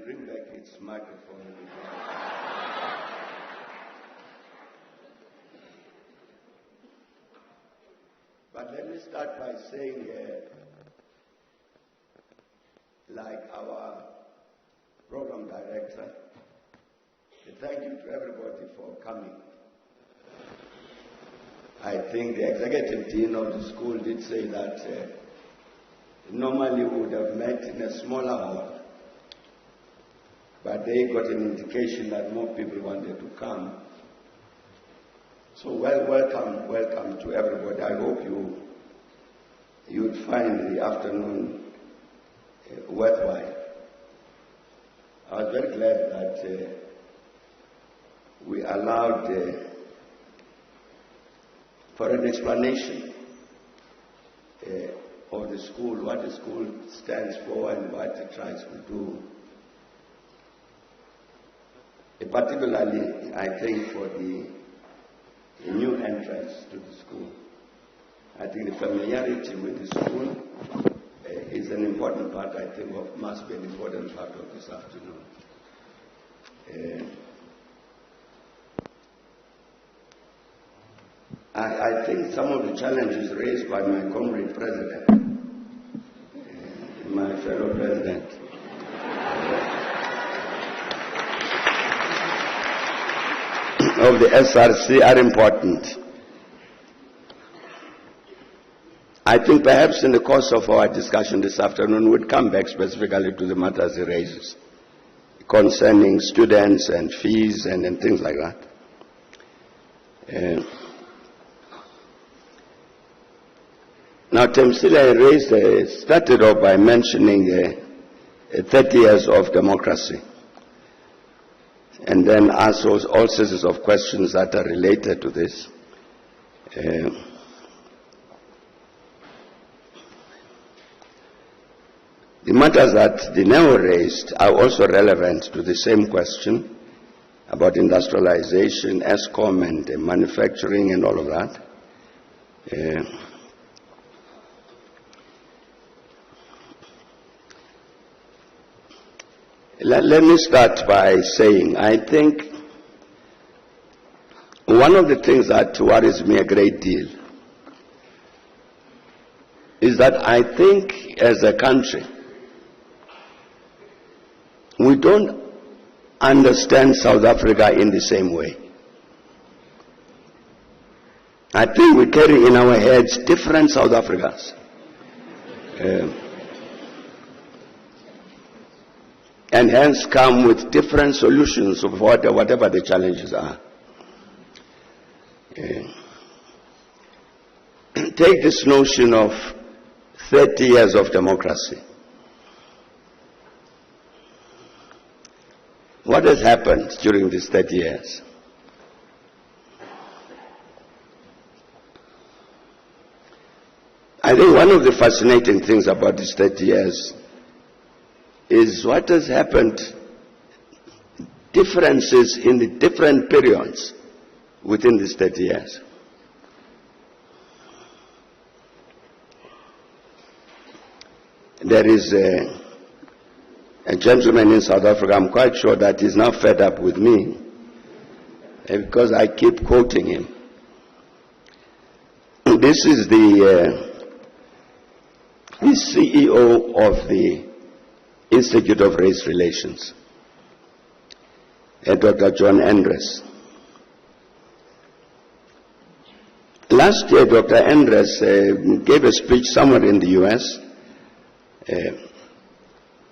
bring back its microphone. But let me start by saying, like our program director, thank you to everybody for coming. I think the executive dean of the school did say that normally we would have met in a smaller hall, but they got an indication that more people wanted to come. So welcome to everybody. I hope you would find the afternoon worthwhile. I was very glad that we allowed for an explanation of the school, what the school stands for and what it tries to do. Particularly, I think, for the new entrance to the school. I think the familiarity with the school is an important part, I think, must be an important part of this afternoon. I think some of the challenges raised by my comrade president, my fellow president, of the SRC are important. I think perhaps in the course of our discussion this afternoon we'll come back specifically to the matters he raises concerning students and fees and things like that. Now, Temsile started off by mentioning 30 years of democracy, and then asked all sorts of questions that are related to this. The matters that Dineo raised are also relevant to the same question about industrialization, ESCOM, and manufacturing and all of that. Let me start by saying, I think one of the things that worries me a great deal is that I think as a country, we don't understand South Africa in the same way. I think we carry in our heads different South Africas. And hence come with different solutions of whatever the challenges are. Take this notion of 30 years of democracy. What has happened during these 30 years? I think one of the fascinating things about these 30 years is what has happened, differences in the different periods within these 30 years. There is a gentleman in South Africa, I'm quite sure that he's now fed up with me because I keep quoting him. This is the CEO of the Institute of Race Relations, Dr. John Andres. Last year, Dr. Andres gave a speech somewhere in the US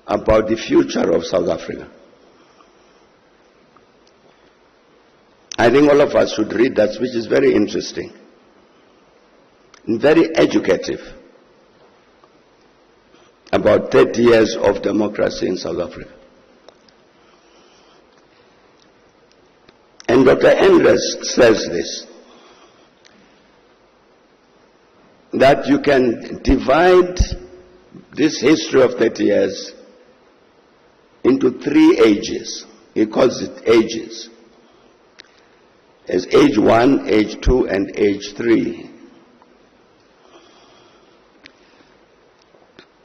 about the future of South Africa. I think all of us should read that speech. It's very interesting and very educative about 30 years of democracy in South Africa. And Dr. Andres says this, that you can divide this history of 30 years into 3 ages. He calls it ages. As age 1, age 2, and age 3.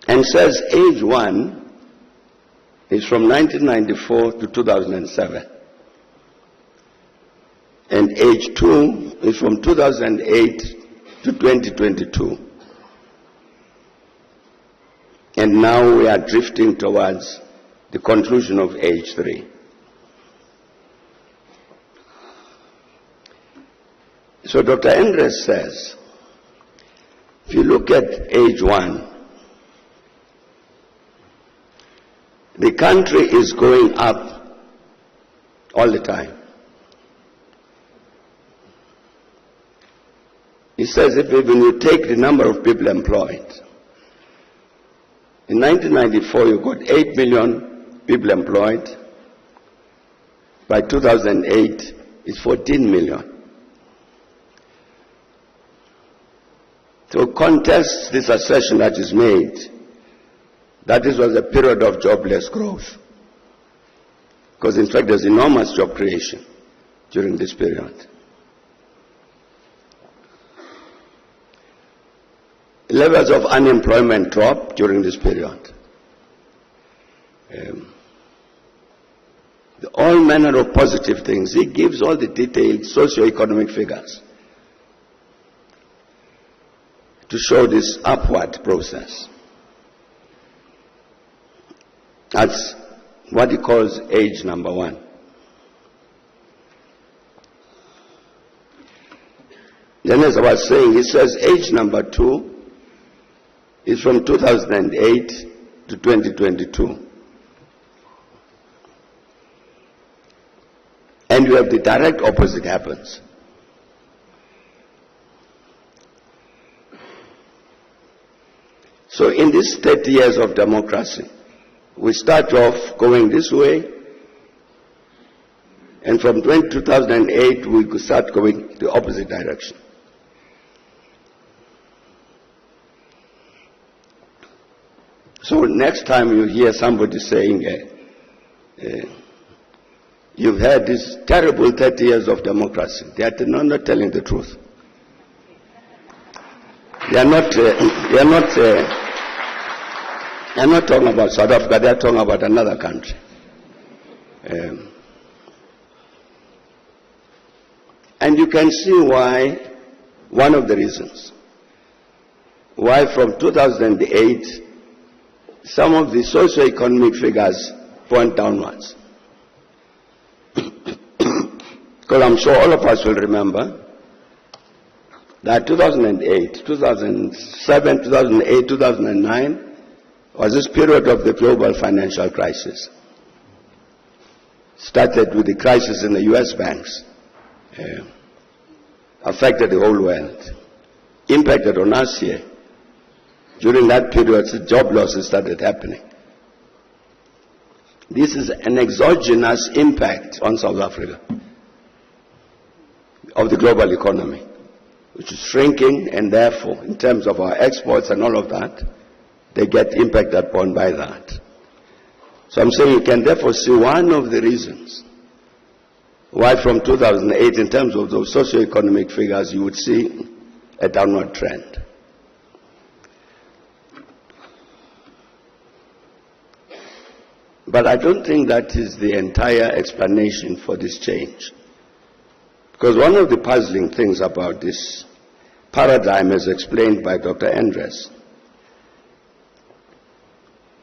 And says age 1 is from 1994 to 2007. And age 2 is from 2008 to 2022. And now we are drifting towards the conclusion of age 3. So Dr. Andres says, if you look at age 1, the country is going up all the time. He says if even you take the number of people employed, in 1994 you got 8 million people employed. By 2008 it's 14 million. To contest this assertion that is made, that this was a period of jobless growth. Because in fact there's enormous job creation during this period. Levels of unemployment dropped during this period. All manner of positive things. He gives all the detailed socio-economic figures to show this upward process. That's what he calls age number 1. Then as I was saying, he says age number 2 is from 2008 to 2022. And you have the direct opposite happens. So in these 30 years of democracy, we start off going this way, and from 2008 we could start going the opposite direction. So next time you hear somebody saying, you've had this terrible 30 years of democracy, they are not telling the truth. They are not talking about South Africa, they are talking about another country. And you can see why, one of the reasons, why from 2008, some of the socio-economic figures point downwards. Because I'm sure all of us will remember that 2008, 2007, 2008, 2009 was this period of the global financial crisis. Started with the crisis in the US banks, affected the whole world, impacted on us here. During that period, job losses started happening. This is an exogenous impact on South Africa of the global economy, which is shrinking, and therefore, in terms of our exports and all of that, they get impacted upon by that. So I'm saying you can therefore see one of the reasons why from 2008, in terms of those socio-economic figures, you would see a downward trend. But I don't think that is the entire explanation for this change. Because one of the puzzling things about this paradigm, as explained by Dr. Andres,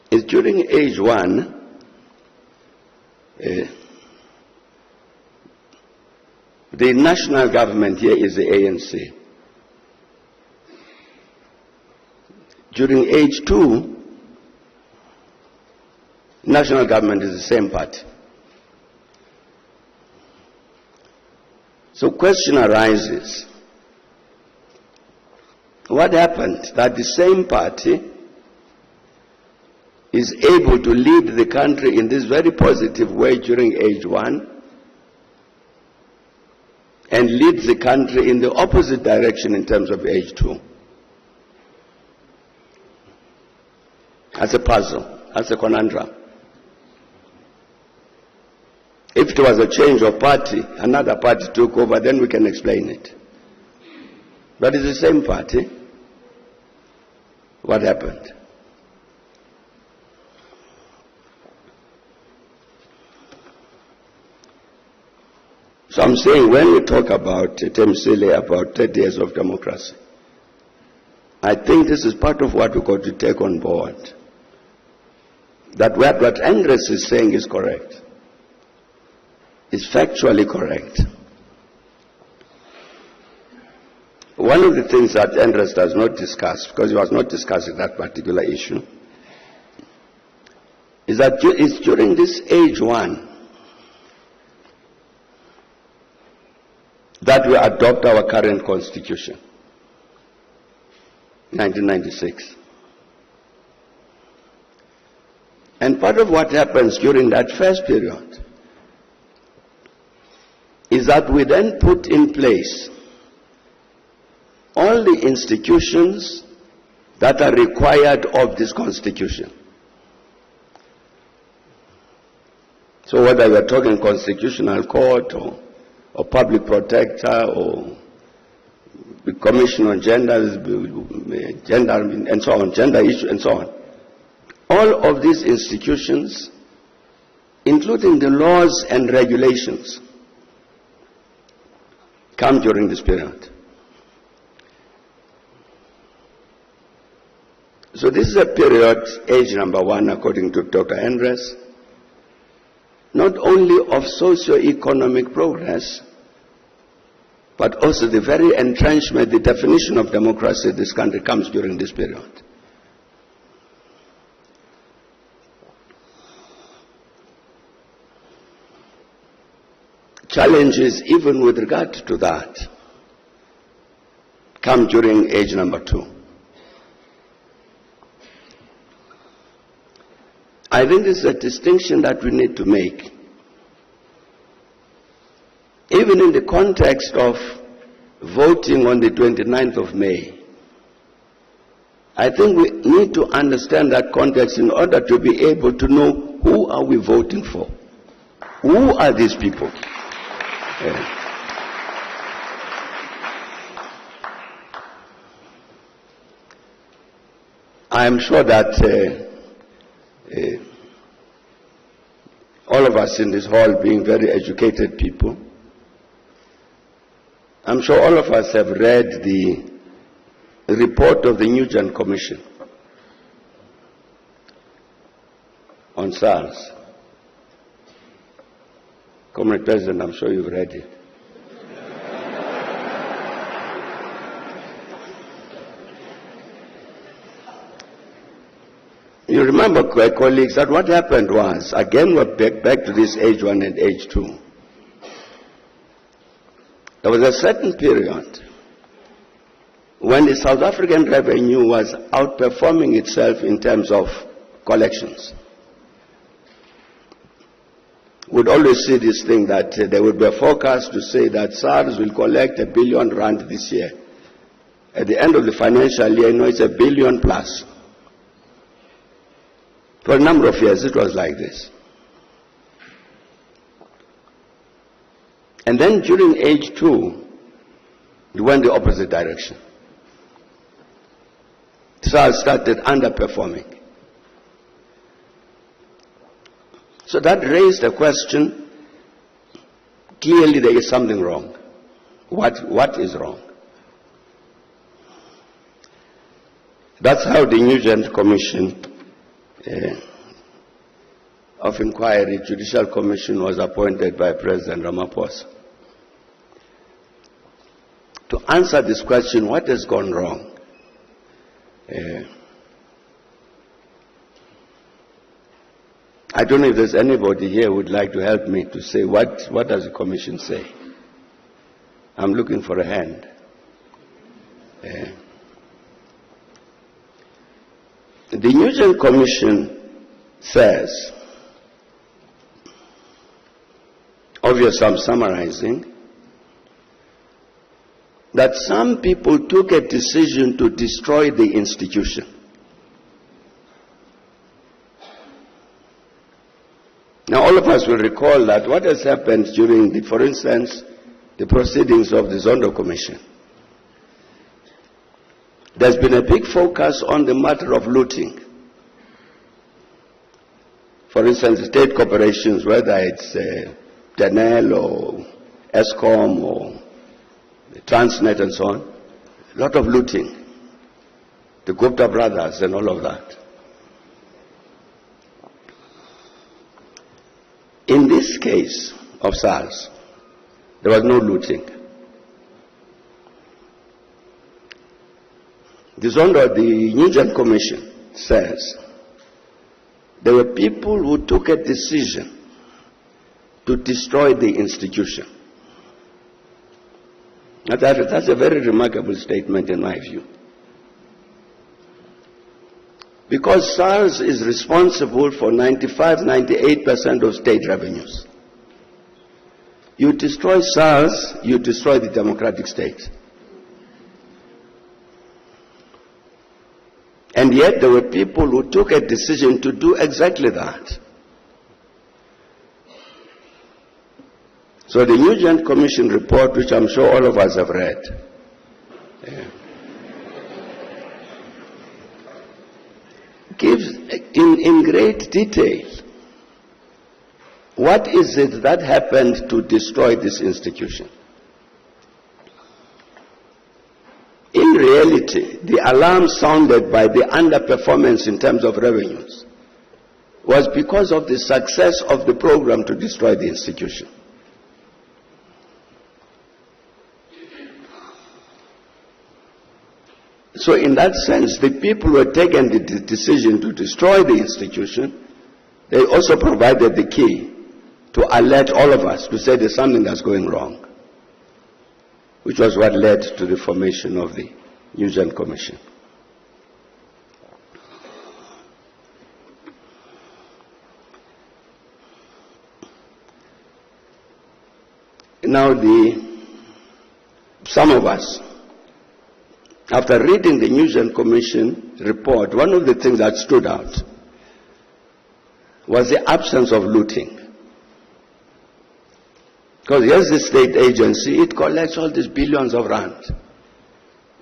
is during age 1, the national government here is the ANC. During age 2, national government is the same party. So question arises, what happened that the same party is able to lead the country in this very positive way during age 1 and leads the country in the opposite direction in terms of age 2? That's a puzzle, that's a conundrum. If it was a change of party, another party took over, then we can explain it. But it's the same party. What happened? So I'm saying when we talk about Temsile, about 30 years of democracy, I think this is part of what we've got to take on board. That what Andres is saying is correct. It's factually correct. One of the things that Andres does not discuss, because he was not discussing that particular issue, is that it's during this age one that we adopt our current constitution, 1996. And part of what happens during that first period is that we then put in place all the institutions that are required of this constitution. So whether we are talking constitutional court or public protector or the commission on gender and so on, gender issue and so on. All of these institutions, including the laws and regulations, come during this period. So this is a period, age number one, according to Dr. Andres, not only of socio-economic progress, but also the very entrenchment, the definition of democracy in this country comes during this period. Challenges, even with regard to that, come during age number two. I think this is a distinction that we need to make. Even in the context of voting on the 29th of May, I think we need to understand that context in order to be able to know who are we voting for. Who are these people? I am sure that all of us in this hall, being very educated people, I'm sure all of us have read the report of the Nugent Commission on SARS. Comrade President, I'm sure you've read it. You remember, colleagues, that what happened was, again we're back to this age one and age two. There was a certain period when the South African revenue was outperforming itself in terms of collections. We'd always see this thing that there would be a forecast to say that SARS will collect R1 billion this year. At the end of the financial year, it's $1 billion plus. For a number of years, it was like this. And then during age two, it went the opposite direction. SARS started underperforming. So that raised the question, clearly there is something wrong. What is wrong? That's how the Nugent Commission of Inquiry, Judicial Commission, was appointed by President Ramaphosa to answer this question, what has gone wrong? I don't know if there's anybody here who would like to help me to say what does the Commission say? I'm looking for a hand. The Nugent Commission says, obviously I'm summarizing, that some people took a decision to destroy the institution. Now all of us will recall that what has happened during, for instance, the proceedings of the Zondo Commission. There's been a big focus on the matter of looting. For instance, state corporations, whether it's Denel or ESCOM or the Transnet and so on. A lot of looting. The Gupta brothers and all of that. In this case of SARS, there was no looting. The Nugent Commission says there were people who took a decision to destroy the institution. That's a very remarkable statement in my view. Because SARS is responsible for 95–98% of state revenues. You destroy SARS, you destroy the democratic state. And yet there were people who took a decision to do exactly that. So the Nugent Commission report, which I'm sure all of us have read, gives in great detail what is it that happened to destroy this institution. In reality, the alarm sounded by the underperformance in terms of revenues was because of the success of the program to destroy the institution. So in that sense, the people who had taken the decision to destroy the institution, they also provided the key to alert all of us to say there's something that's going wrong, which was what led to the formation of the Nugent Commission. Now some of us, after reading the Nugent Commission report, one of the things that stood out was the absence of looting. Because here's the state agency, it collects all these billions of rand.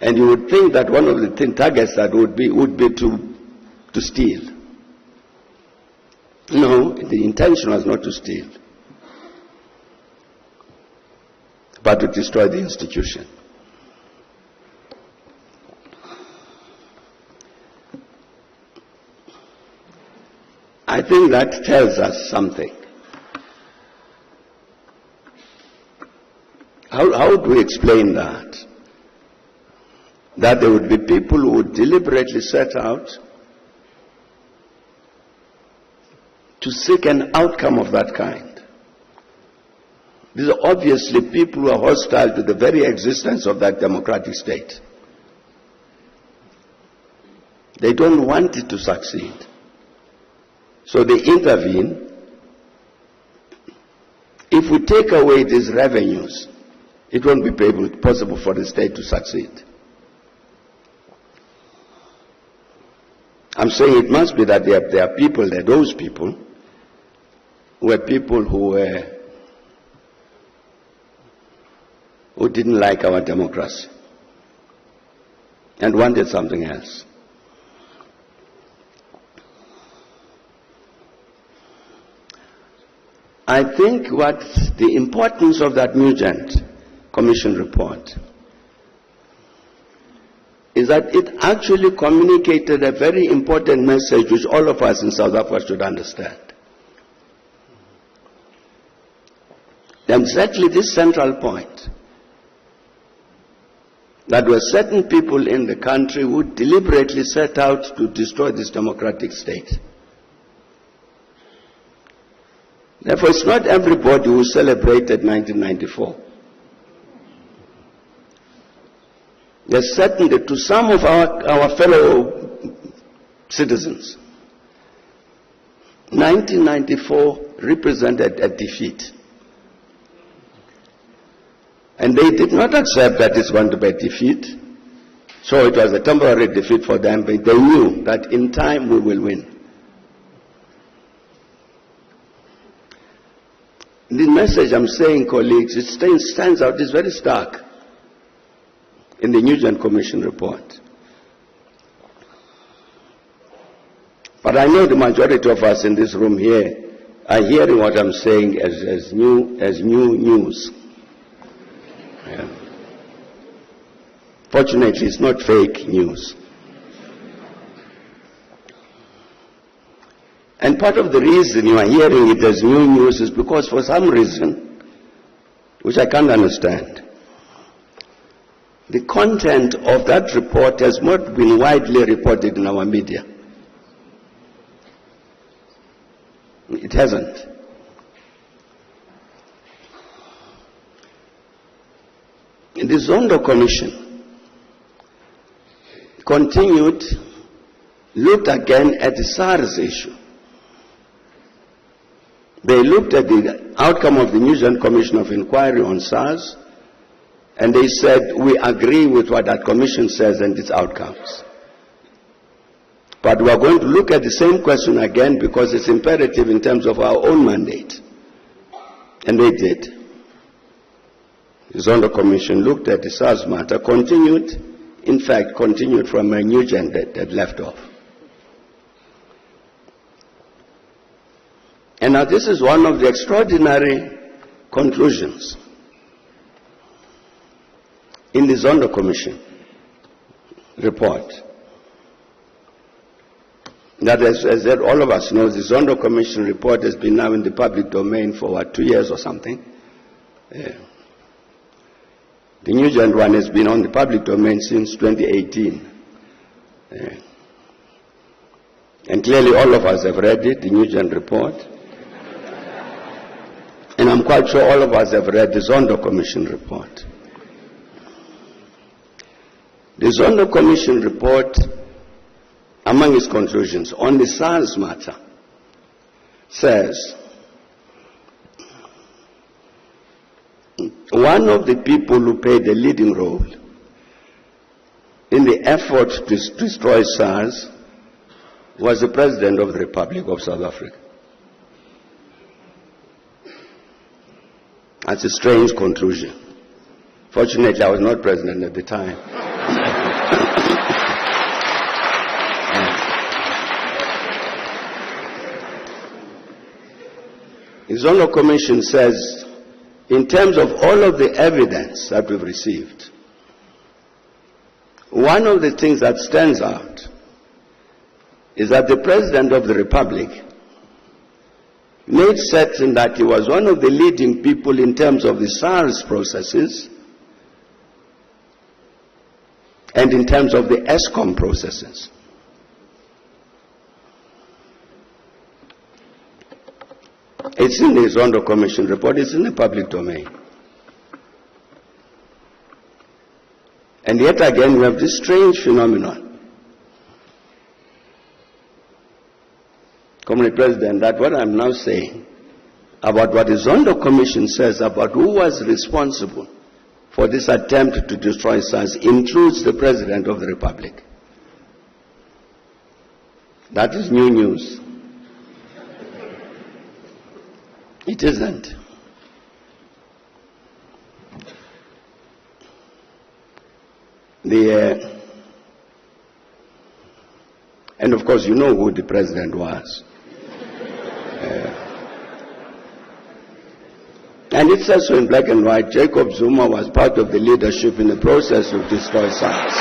And you would think that one of the targets that would be to steal. No, the intention was not to steal, but to destroy the institution. I think that tells us something. How do we explain that? That there would be people who would deliberately set out to seek an outcome of that kind. These are obviously people who are hostile to the very existence of that democratic state. They don't want it to succeed. So they intervene. If we take away these revenues, it won't be possible for the state to succeed. I'm saying it must be that there are people, that those people were people who didn't like our democracy and wanted something else. I think what the importance of that Nugent Commission report is that it actually communicated a very important message which all of us in South Africa should understand. Exactly this central point, that there were certain people in the country who deliberately set out to destroy this democratic state. Therefore, it's not everybody who celebrated 1994. There's certainly, to some of our fellow citizens, 1994 represented a defeat. And they did not accept that it's going to be a defeat. So it was a temporary defeat for them, but they knew that in time we will win. The message I'm saying, colleagues, it stands out, it's very stark in the Nugent Commission report. But I know the majority of us in this room here are hearing what I'm saying as new news. Fortunately, it's not fake news. And part of the reason you are hearing it as new news is because for some reason, which I can't understand, the content of that report has not been widely reported in our media. It hasn't. The Zondo Commission continued, looked again at the SARS issue. They looked at the outcome of the News and Commission of Inquiry on SARS, and they said, we agree with what that commission says and its outcomes. But we are going to look at the same question again because it's imperative in terms of our own mandate. And they did. The Zondo Commission looked at the SARS matter, continued from a new gen that left off. And now this is one of the extraordinary conclusions in the Zondo Commission report. That, as all of us know, the Zondo Commission report has been now in the public domain for 2 years or something. The New Gen one has been on the public domain since 2018. And clearly all of us have read it, the New Gen report. And I'm quite sure all of us have read the Zondo Commission report. The Zondo Commission report, among its conclusions on the SARS matter, says one of the people who played a leading role in the effort to destroy SARS was the President of the Republic of South Africa. That's a strange conclusion. Fortunately, I was not president at the time. The Zondo Commission says, in terms of all of the evidence that we've received, one of the things that stands out is that the President of the Republic made certain that he was one of the leading people in terms of the SARS processes and in terms of the ESCOM processes. It's in the Zondo Commission report, it's in the public domain. And yet again, we have this strange phenomenon, Comrade President, that what I'm now saying about what the Zondo Commission says about who was responsible for this attempt to destroy SARS includes the President of the Republic. That is new news. It isn't. And of course you know who the President was. And it says so in black and white, Jacob Zuma was part of the leadership in the process to destroy SARS.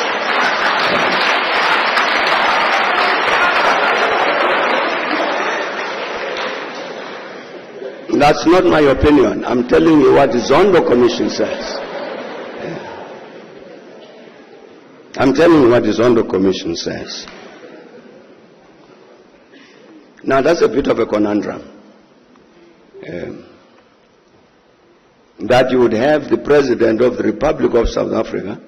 That's not my opinion. I'm telling you what the Zondo Commission says. I'm telling you what the Zondo Commission says. Now that's a bit of a conundrum. That you would have the President of the Republic of South Africa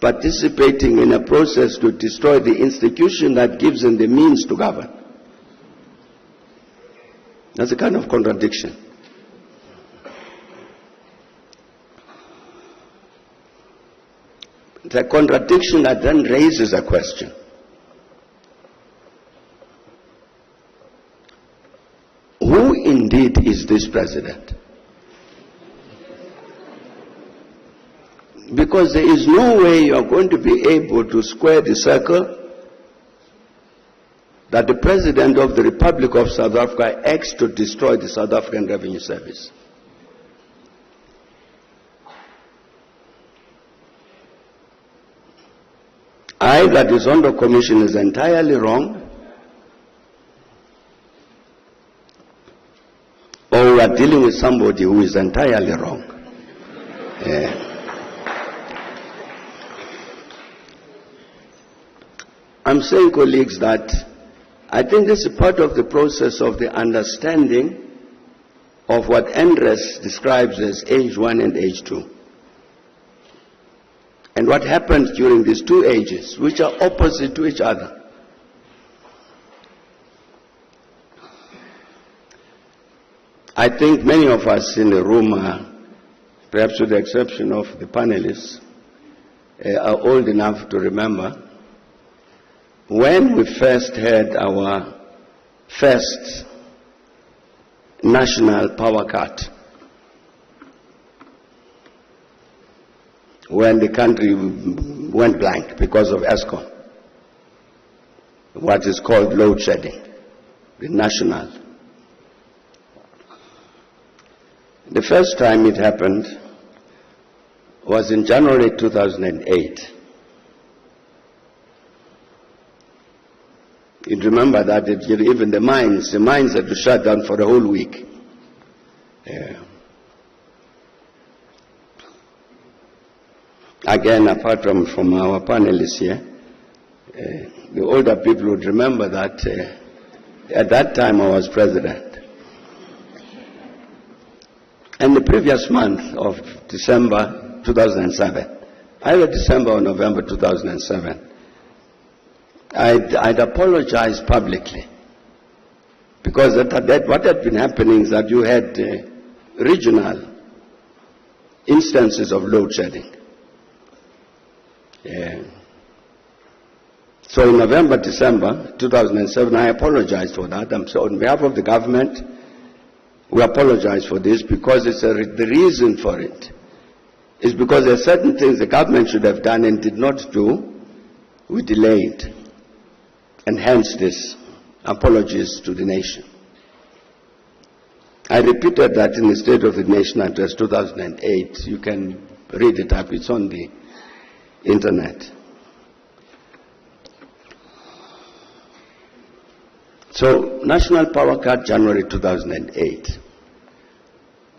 participating in a process to destroy the institution that gives him the means to govern. That's a kind of contradiction. It's a contradiction that then raises a question. Who indeed is this president? Because there is no way you are going to be able to square the circle that the President of the Republic of South Africa acts to destroy the South African Revenue Service. Either the Zondo Commission is entirely wrong, or we are dealing with somebody who is entirely wrong. I'm saying, colleagues, that I think this is part of the process of the understanding of what Andres describes as age 1 and age 2. And what happens during these two ages, which are opposite to each other. I think many of us in the room are, perhaps with the exception of the panelists, are old enough to remember when we first had our first national power cut, when the country went blank because of ESCOM, what is called load shedding, the national. The first time it happened was in January 2008. You remember that even the mines had to shut down for a whole week. Again, apart from our panelists here, the older people would remember that at that time I was president. And the previous month of December 2007, either December or November 2007, I'd apologized publicly, because what had been happening is that you had regional instances of load shedding. So in November, December 2007, I apologized for that. So on behalf of the government, we apologize for this, because the reason for it is because there are certain things the government should have done and did not do. We delayed. And hence this apologies to the nation. I repeated that in the State of the Nation Address 2008. You can read it up. It's on the internet. So, national power cut, January 2008.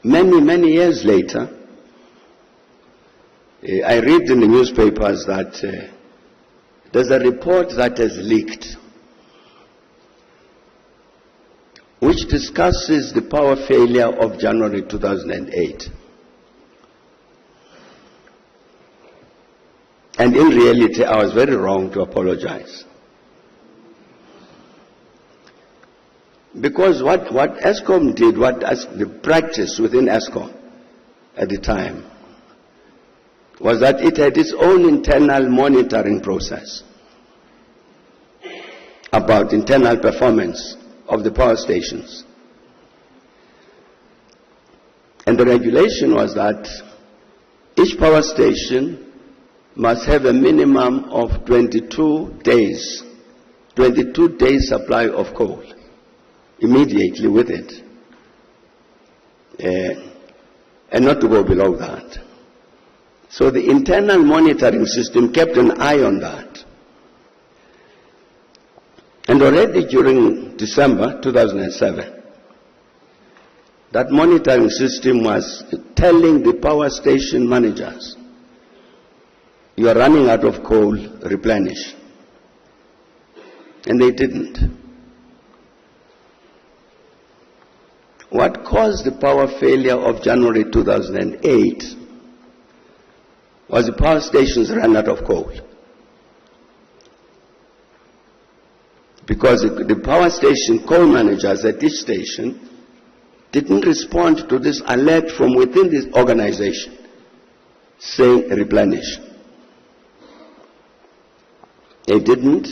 Many years later, I read in the newspapers that there's a report that has leaked which discusses the power failure of January 2008. And in reality, I was very wrong to apologize. Because what ESCOM did, the practice within ESCOM at the time, was that it had its own internal monitoring process about internal performance of the power stations. And the regulation was that each power station must have a minimum of 22 days supply of coal immediately with it, and not to go below that. So the internal monitoring system kept an eye on that. And already during December 2007, that monitoring system was telling the power station managers, you are running out of coal, replenish. And they didn't. What caused the power failure of January 2008 was the power stations ran out of coal. Because the power station coal managers at each station didn't respond to this alert from within this organization saying replenish. They didn't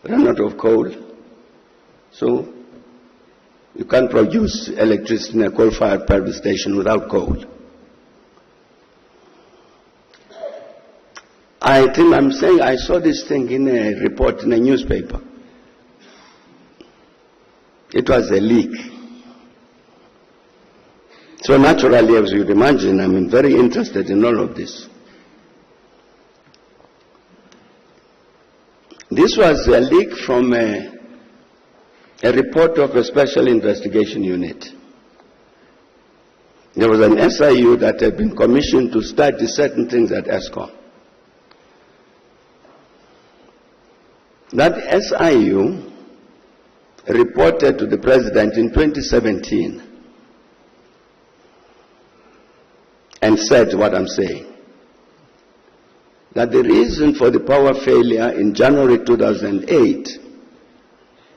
run out of coal, so you can't produce electricity in a coal-fired power station without coal. I saw this thing in a report in a newspaper. It was a leak. So naturally, as you'd imagine, I'm very interested in all of this. This was a leak from a report of a special investigation unit. There was an SIU that had been commissioned to study certain things at ESCOM. That SIU reported to the President in 2017 and said what I'm saying, that the reason for the power failure in January 2008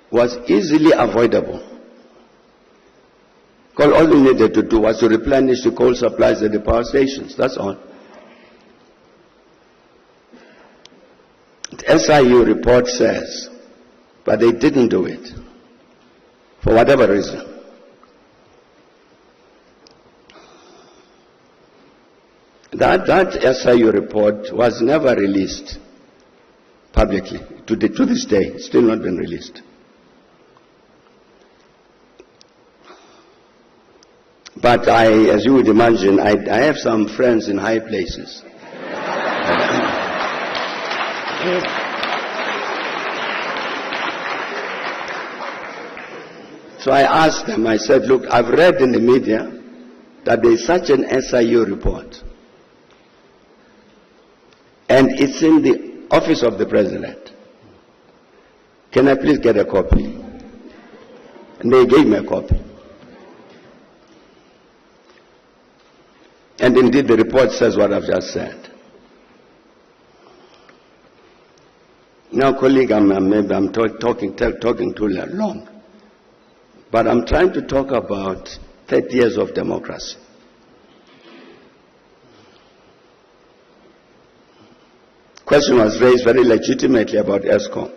was easily avoidable. All we needed to do was to replenish the coal supplies at the power stations, that's all. The SIU report says, but they didn't do it, for whatever reason. That SIU report was never released publicly. To this day, it's still not been released. But as you would imagine, I have some friends in high places. So I asked them, I said, look, I've read in the media that there is such an SIU report. And it's in the office of the President. Can I please get a copy? And they gave me a copy. And indeed the report says what I've just said. Now, colleague, I'm talking too long. But I'm trying to talk about 30 years of democracy. Question was raised very legitimately about ESCOM.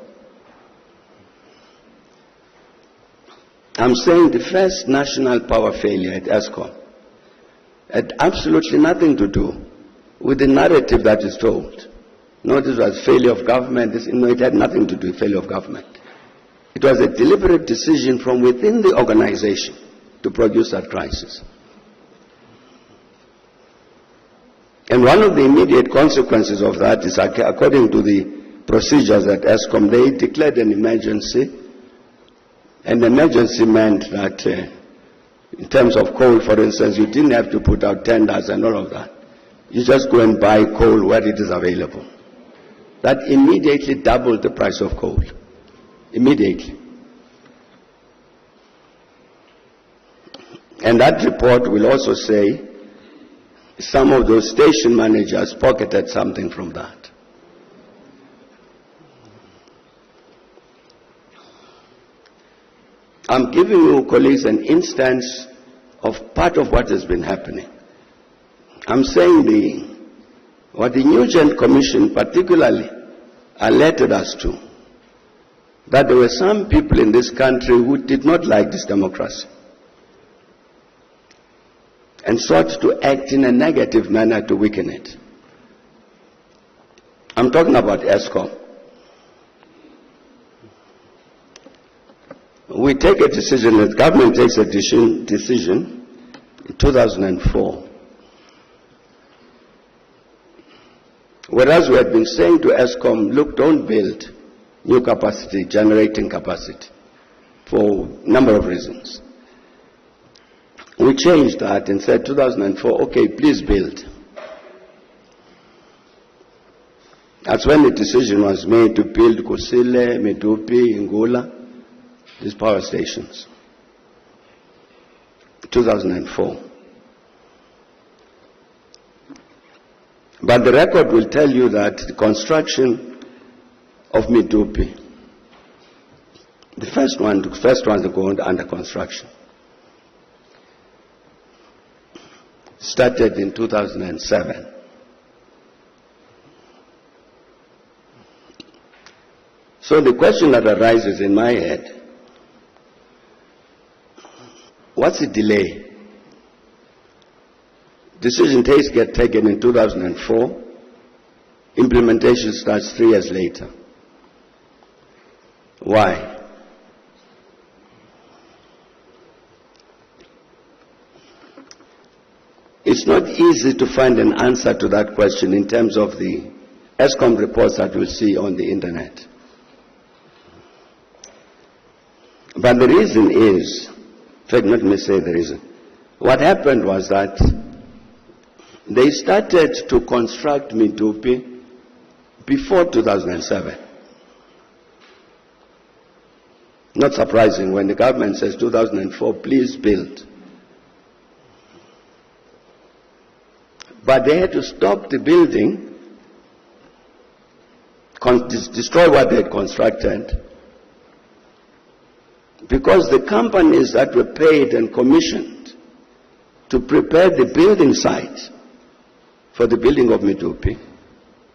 I'm saying the first national power failure at ESCOM had absolutely nothing to do with the narrative that is told. No, this was failure of government. It had nothing to do with failure of government. It was a deliberate decision from within the organization to produce that crisis. And one of the immediate consequences of that is, according to the procedures at ESCOM, they declared an emergency. And the emergency meant that in terms of coal, for instance, you didn't have to put out tenders and all of that. You just go and buy coal where it is available. That immediately doubled the price of coal. Immediately. And that report will also say some of those station managers pocketed something from that. I'm giving you, colleagues, an instance of part of what has been happening. I'm saying what the Nugent Commission particularly alerted us to, that there were some people in this country who did not like this democracy and sought to act in a negative manner to weaken it. I'm talking about ESCOM. We take a decision, the government takes a decision in 2004. Whereas we had been saying to ESCOM, look, don't build new capacity, generating capacity, for a number of reasons. We changed that and said 2004, okay, please build. That's when the decision was made to build Kusile, Medupi, Ngula, these power stations. 2004. But the record will tell you that the construction of Medupi, the first ones that go under construction, started in 2007. So the question that arises in my head, what's the delay? Decision get taken in 2004, implementation starts 3 years later. Why? It's not easy to find an answer to that question in terms of the ESCOM reports that we'll see on the internet. But the reason is, in fact, let me say the reason. What happened was that they started to construct Medupi before 2007. Not surprising when the government says 2004, please build. But they had to stop the building, destroy what they had constructed, because the companies that were paid and commissioned to prepare the building site for the building of Medupi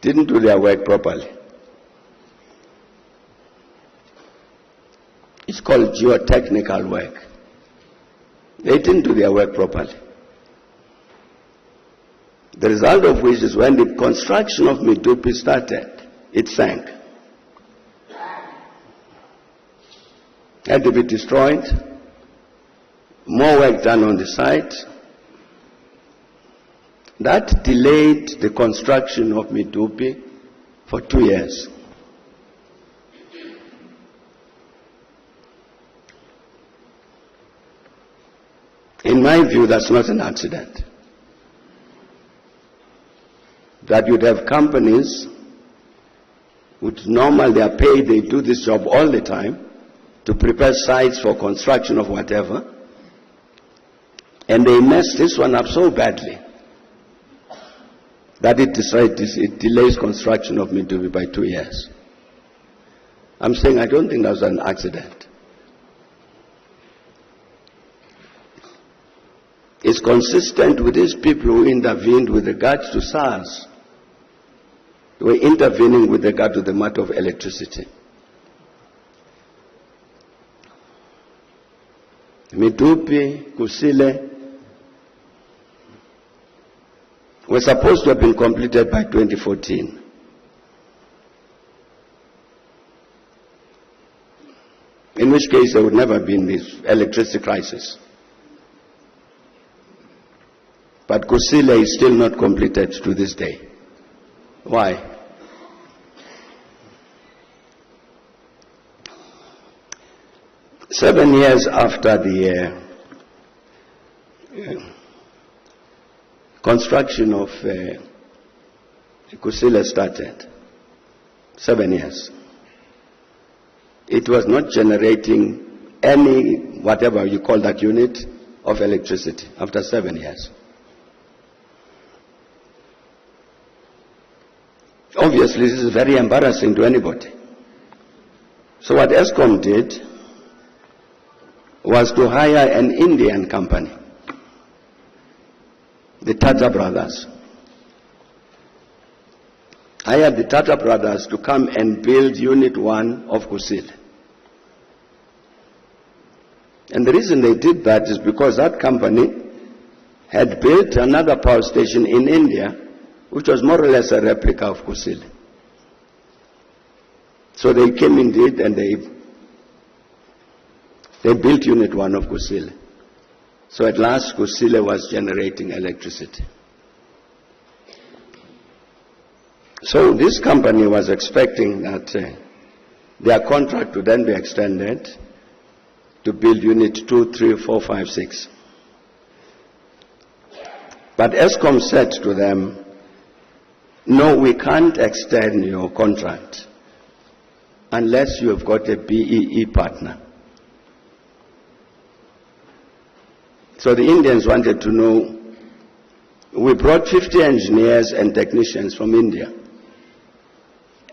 didn't do their work properly. It's called geotechnical work. They didn't do their work properly. The result of which is when the construction of Medupi started, it sank. Had to be destroyed, more work done on the site. That delayed the construction of Medupi for 2 years. In my view, that's not an accident. That you'd have companies which normally are paid, they do this job all the time, to prepare sites for construction of whatever, and they messed this one up so badly that it delays construction of Medupi by 2 years. I'm saying I don't think that was an accident. It's consistent with these people who intervened with regards to SARS. They were intervening with regard to the matter of electricity. Medupi, Kusile were supposed to have been completed by 2014. In which case there would never have been this electricity crisis. But Kusile is still not completed to this day. Why? Seven years after the construction of Kusile started, 7 years, it was not generating any, whatever you call that unit, of electricity after 7 years. Obviously, this is very embarrassing to anybody. So what ESCOM did was to hire an Indian company, the Tata brothers. Hired the Tata brothers to come and build Unit 1 of Kusile. And the reason they did that is because that company had built another power station in India which was more or less a replica of Kusile. So they came indeed and they built Unit 1 of Kusile. So at last Kusile was generating electricity. So this company was expecting that their contract would then be extended to build Unit 2, 3, 4, 5, 6. But ESCOM said to them, no, we can't extend your contract unless you have got a BEE partner. So the Indians wanted to know, we brought 50 engineers and technicians from India,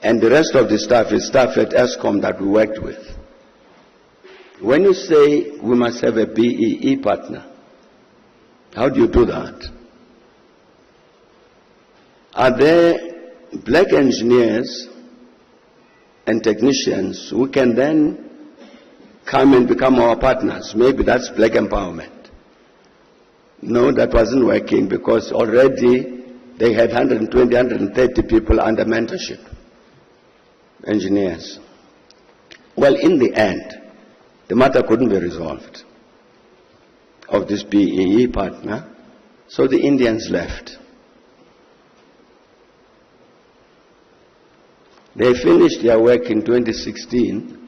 and the rest of the staff is staff at ESCOM that we worked with. When you say we must have a BEE partner, how do you do that? Are there black engineers and technicians who can then come and become our partners? Maybe that's black empowerment. No, that wasn't working because already they had 120, 130 people under mentorship, engineers. Well, in the end, the matter couldn't be resolved of this BEE partner, so the Indians left. They finished their work in 2016,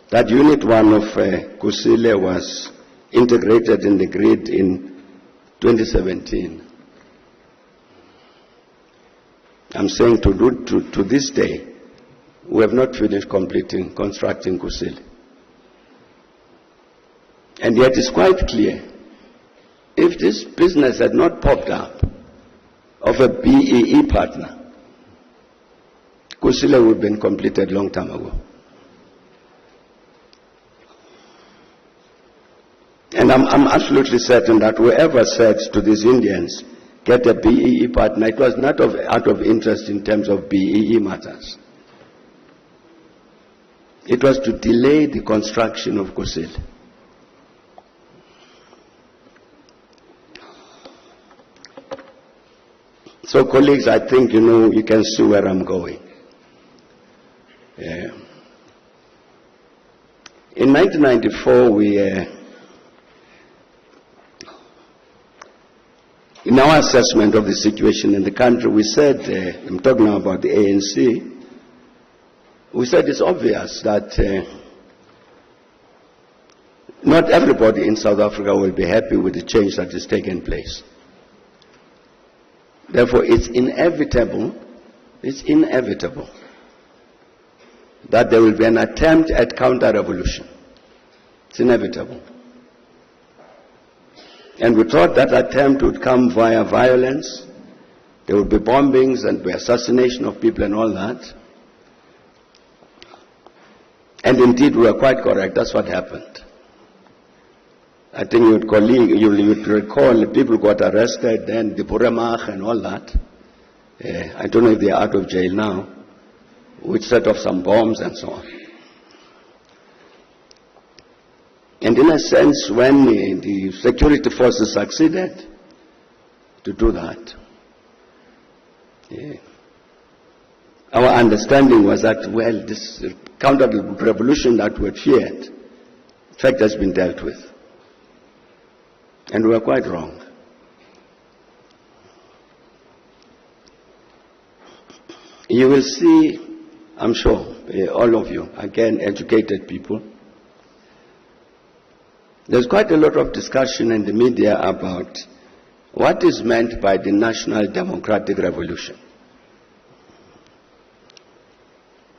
that Unit 1 of Kusile was integrated in the grid in 2017. I'm saying to this day, we have not finished constructing Kusile. And yet it's quite clear, if this business had not popped up of a BEE partner, Kusile would have been completed a long time ago. And I'm absolutely certain that whoever said to these Indians, get a BEE partner, it was not out of interest in terms of BEE matters. It was to delay the construction of Kusile. So colleagues, I think you can see where I'm going. Yeah. In 1994, in our assessment of the situation in the country, we said, I'm talking now about the ANC, we said it's obvious that not everybody in South Africa will be happy with the change that is taking place. Therefore, it's inevitable that there will be an attempt at counter-revolution. It's inevitable. And we thought that attempt would come via violence. There would be bombings and be assassination of people and all that. And indeed, we were quite correct. That's what happened. I think you'd recall people got arrested, then the Buremach and all that. I don't know if they're out of jail now, which set off some bombs and so on. And in a sense, when the security forces succeeded to do that, our understanding was that, well, this counter-revolution that we had feared, in fact, has been dealt with. And we were quite wrong. You will see, I'm sure, all of you, again, educated people, there's quite a lot of discussion in the media about what is meant by the National Democratic Revolution.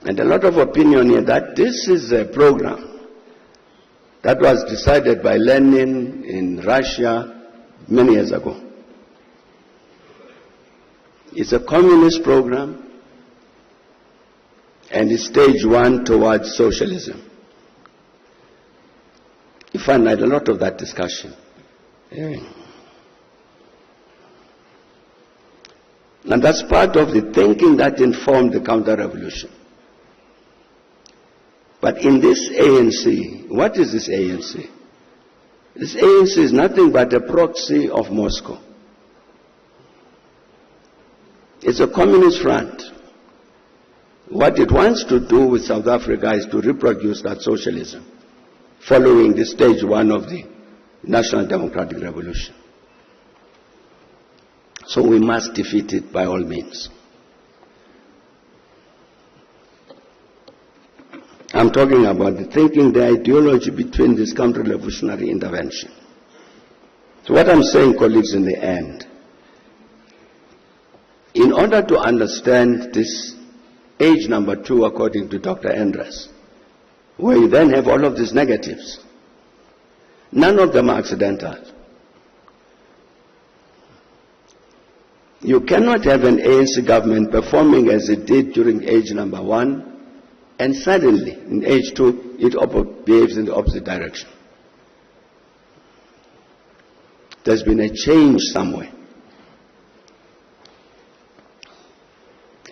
And a lot of opinion here that this is a program that was decided by Lenin in Russia many years ago. It's a communist program and it's stage one towards socialism. You find a lot of that discussion. And that's part of the thinking that informed the counter-revolution. But in this ANC, what is this ANC? This ANC is nothing but a proxy of Moscow. It's a communist front. What it wants to do with South Africa is to reproduce that socialism, following the stage one of the National Democratic Revolution. So we must defeat it by all means. I'm talking about the thinking, the ideology between this counter-revolutionary intervention. So what I'm saying, colleagues, in the end, in order to understand this age number 2, according to Dr. Endres, where you then have all of these negatives, none of them are accidental. You cannot have an ANC government performing as it did during age number 1, and suddenly, in age 2, it behaves in the opposite direction. There's been a change somewhere.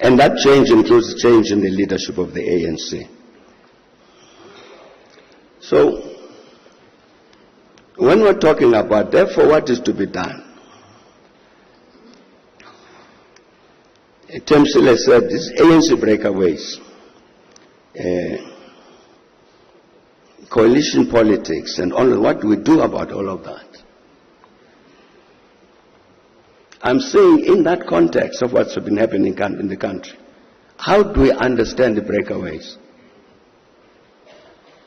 And that change includes a change in the leadership of the ANC. So, when we're talking about, therefore, what is to be done? Temsile said, these ANC breakaways, coalition politics, and all, what do we do about all of that? I'm saying in that context of what's been happening in the country, how do we understand the breakaways?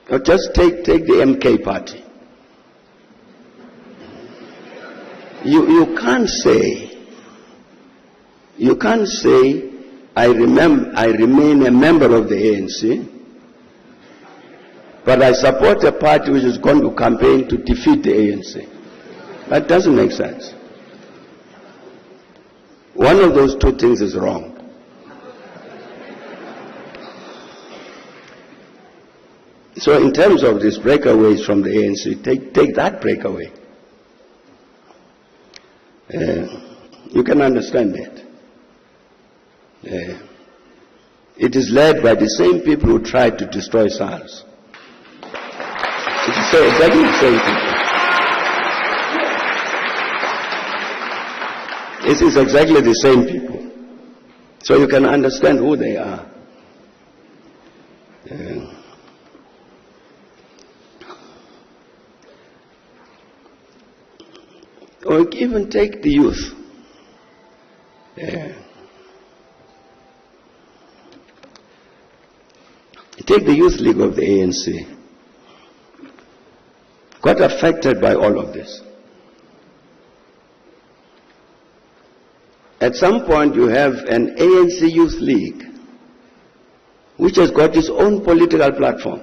Or just take the MK party. You can't say, I remain a member of the ANC, but I support a party which is going to campaign to defeat the ANC. That doesn't make sense. One of those two things is wrong. So in terms of these breakaways from the ANC, take that breakaway. You can understand it. It is led by the same people who tried to destroy SARS. It is exactly the same people. It is exactly the same people. So you can understand who they are. Or even take the youth. Take the Youth League of the ANC. Got affected by all of this. At some point you have an ANC Youth League which has got its own political platform.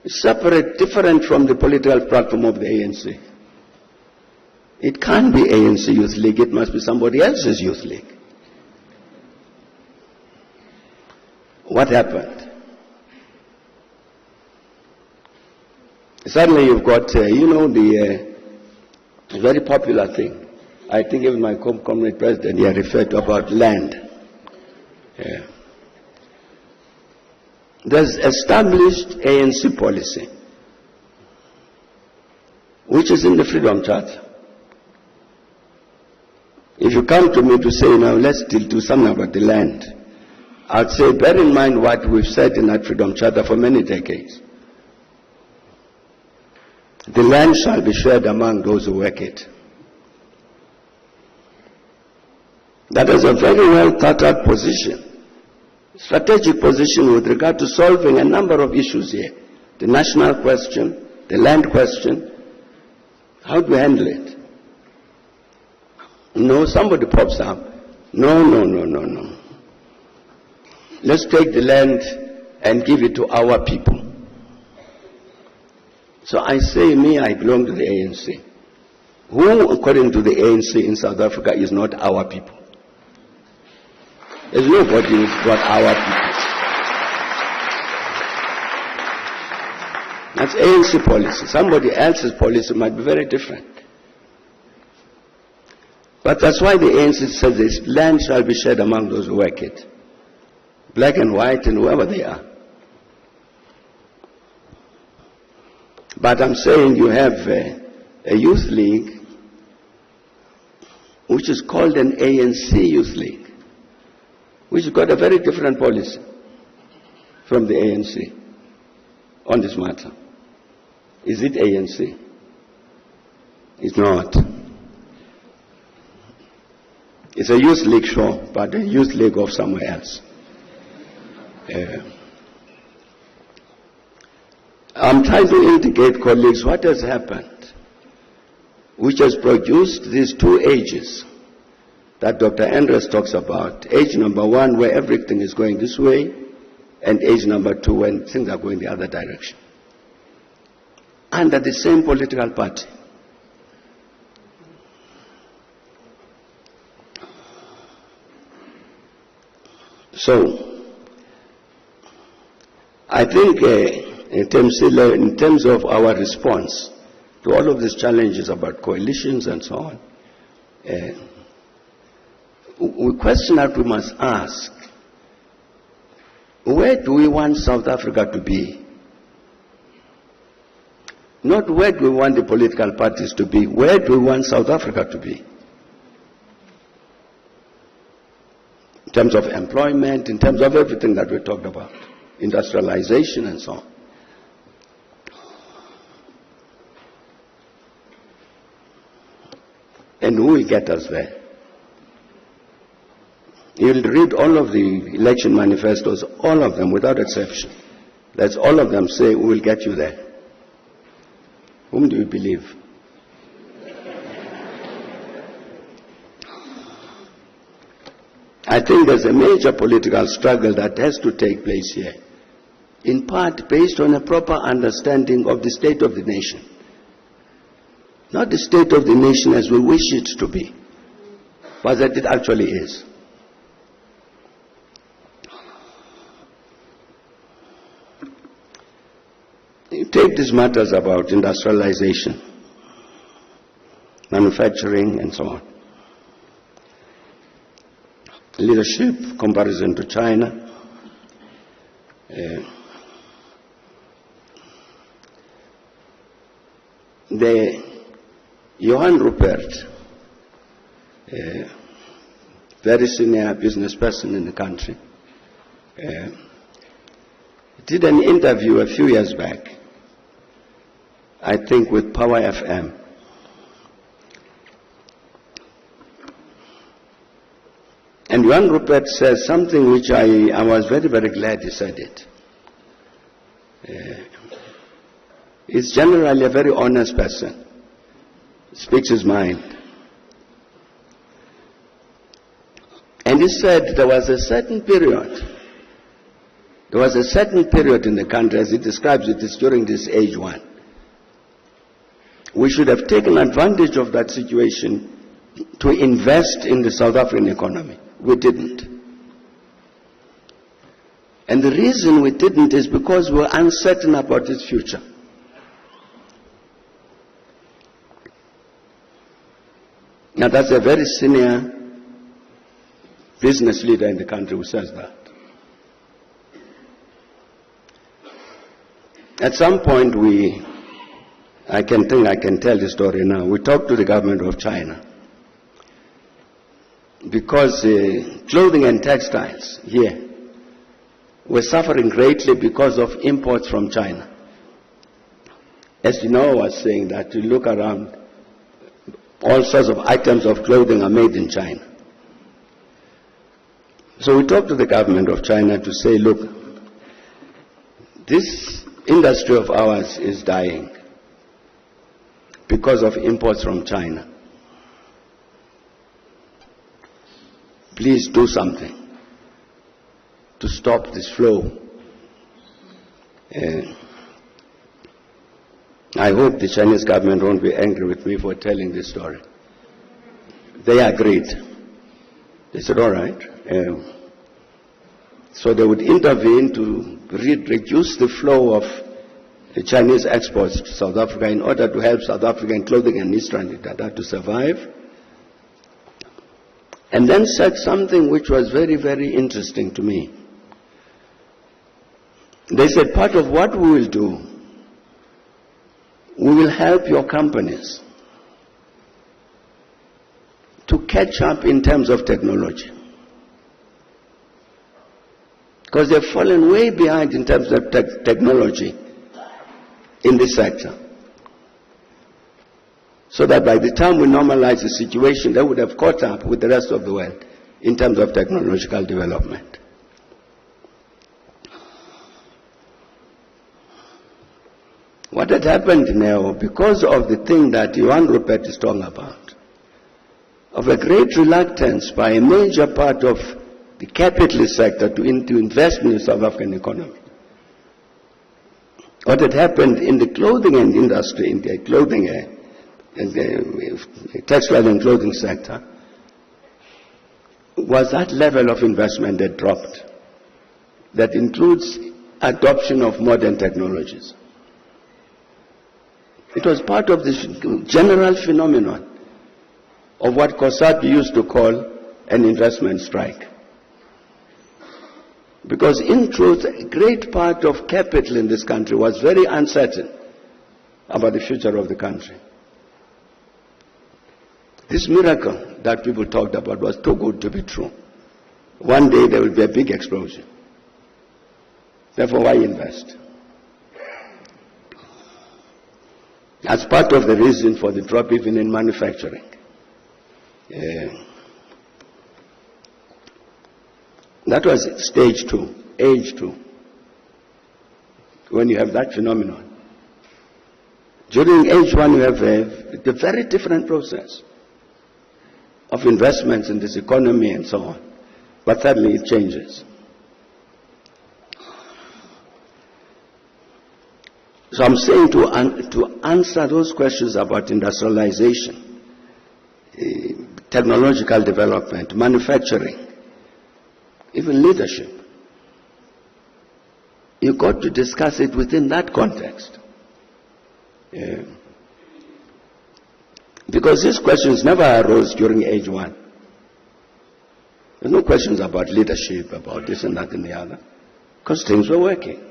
Separate, different from the political platform of the ANC. It can't be ANC Youth League, it must be somebody else's Youth League. What happened? Suddenly you've got, the very popular thing. I think even my comrade president here referred to about land. There's established ANC policy, which is in the Freedom Charter. If you come to me to say, now let's do something about the land, I'd say, bear in mind what we've said in that Freedom Charter for many decades. The land shall be shared among those who work it. That is a very well thought out position. Strategic position with regard to solving a number of issues here. The national question, the land question, how do we handle it? No, somebody pops up. No. Let's take the land and give it to our people. So I say, I belong to the ANC. Who, according to the ANC in South Africa, is not our people? There's nobody who's got our people. That's ANC policy. Somebody else's policy might be very different. But that's why the ANC says this land shall be shared among those who work it. Black and white and whoever they are. But I'm saying you have a youth league which is called an ANC Youth League, which has got a very different policy from the ANC on this matter. Is it ANC? It's not. It's a youth league, sure, but a youth league of somewhere else. I'm trying to indicate, colleagues, what has happened, which has produced these two ages that Dr. Andres talks about. Age number one, where everything is going this way, and age number two, when things are going the other direction. Under the same political party. So, I think in terms of our response to all of these challenges about coalitions and so on, we question that we must ask, where do we want South Africa to be? Not where do we want the political parties to be, where do we want South Africa to be? In terms of employment, in terms of everything that we talked about, industrialization and so on. And who will get us there? You'll read all of the election manifestos, all of them without exception. That's all of them say, we will get you there. Whom do you believe? I think there's a major political struggle that has to take place here, in part based on a proper understanding of the state of the nation. Not the state of the nation as we wish it to be, but that it actually is. You take these matters about industrialization, manufacturing, and so on. Leadership, comparison to China. Johann Rupert, very senior business person in the country, did an interview a few years back, I think with Power FM. And Johann Rupert says something which I was very, very glad he said it. He's generally a very honest person, speaks his mind. And he said there was a certain period in the country, as he describes it, is during this age one. We should have taken advantage of that situation to invest in the South African economy. We didn't. And the reason we didn't is because we were uncertain about its future. Now that's a very senior business leader in the country who says that. At some point I can tell the story now. We talked to the government of China because clothing and textiles here were suffering greatly because of imports from China. As you know, I was saying that you look around, all sorts of items of clothing are made in China. So we talked to the government of China to say, look, this industry of ours is dying because of imports from China. Please do something to stop this flow. I hope the Chinese government won't be angry with me for telling this story. They agreed. They said, all right. So they would intervene to reduce the flow of the Chinese exports to South Africa in order to help South African clothing and industry to survive. And then said something which was very, very interesting to me. They said, part of what we will do, we will help your companies to catch up in terms of technology. Because they've fallen way behind in terms of technology in this sector. So that by the time we normalize the situation, they would have caught up with the rest of the world in terms of technological development. What had happened now, because of the thing that Johann Rupert is talking about, of a great reluctance by a major part of the capitalist sector to invest in the South African economy. What had happened in the clothing and industry, in the clothing in the textile and clothing sector, was that level of investment that dropped. That includes adoption of modern technologies. It was part of this general phenomenon of what Kosapi used to call an investment strike. Because in truth, a great part of capital in this country was very uncertain about the future of the country. This miracle that people talked about was too good to be true. One day there will be a big explosion. Therefore, why invest? That's part of the reason for the drop even in manufacturing. That was stage 2, age 2, when you have that phenomenon. During age 1, you have a very different process of investments in this economy and so on. But suddenly it changes. So I'm saying to answer those questions about industrialization, technological development, manufacturing, even leadership, you've got to discuss it within that context. Because these questions never arose during age 1. There's no questions about leadership, about this and that and the other, because things were working.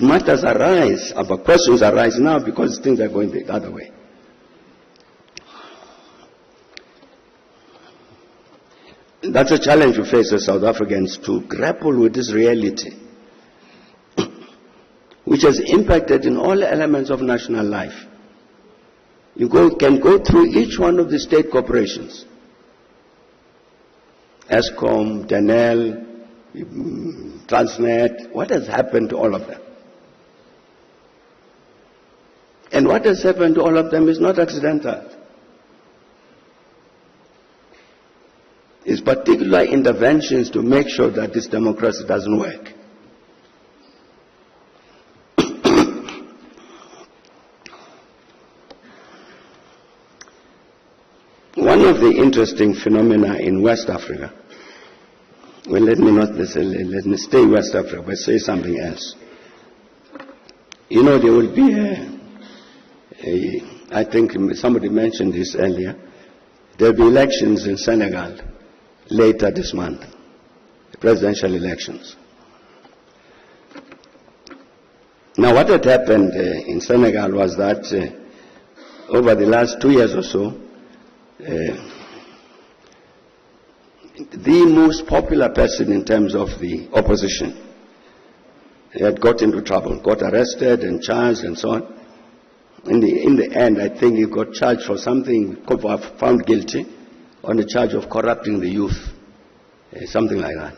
Matters arise, about questions arise now because things are going the other way. That's a challenge we face as South Africans, to grapple with this reality, which has impacted in all elements of national life. You can go through each one of the state corporations, Eskom, Denel, Transnet. What has happened to all of them? And what has happened to all of them is not accidental. It's particular interventions to make sure that this democracy doesn't work. One of the interesting phenomena in West Africa, well, let me stay West Africa, but say something else. You know, there will be I think somebody mentioned this earlier, there will be elections in Senegal later this month, presidential elections. Now, what had happened in Senegal was that over the last 2 years or so, the most popular person in terms of the opposition had got into trouble, got arrested and charged and so on. In the end, I think he got charged for something, found guilty on the charge of corrupting the youth, something like that.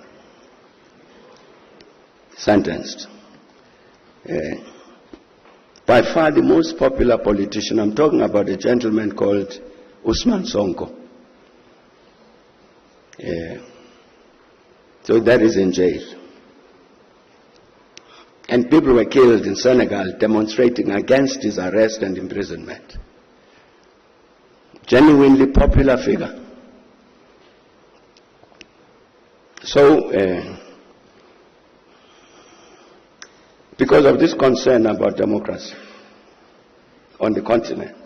Sentenced. By far the most popular politician, I'm talking about a gentleman called Ousmane Sonko. So that is in jail. And people were killed in Senegal demonstrating against his arrest and imprisonment. Genuinely popular figure. So, because of this concern about democracy on the continent,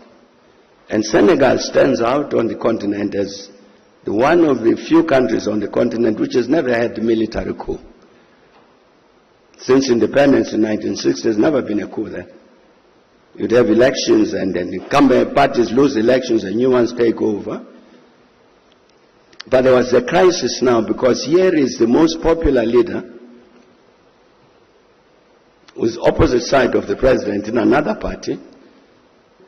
and Senegal stands out on the continent as one of the few countries on the continent which has never had a military coup. Since independence in 1960, there's never been a coup there. You'd have elections and then the incumbent parties lose elections and new ones take over. But there was a crisis now because here is the most popular leader who's opposite side of the president in another party,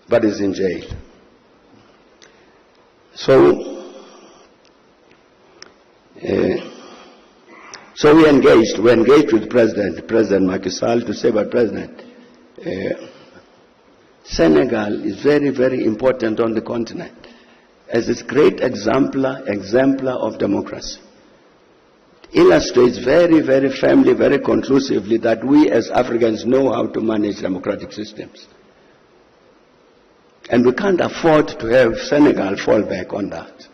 but is in jail. So we engaged with President Macky Sall to say, but President, Senegal is very, very important on the continent as this great exemplar of democracy. Illustrates very, very firmly, very conclusively that we as Africans know how to manage democratic systems. And we can't afford to have Senegal fall back on that.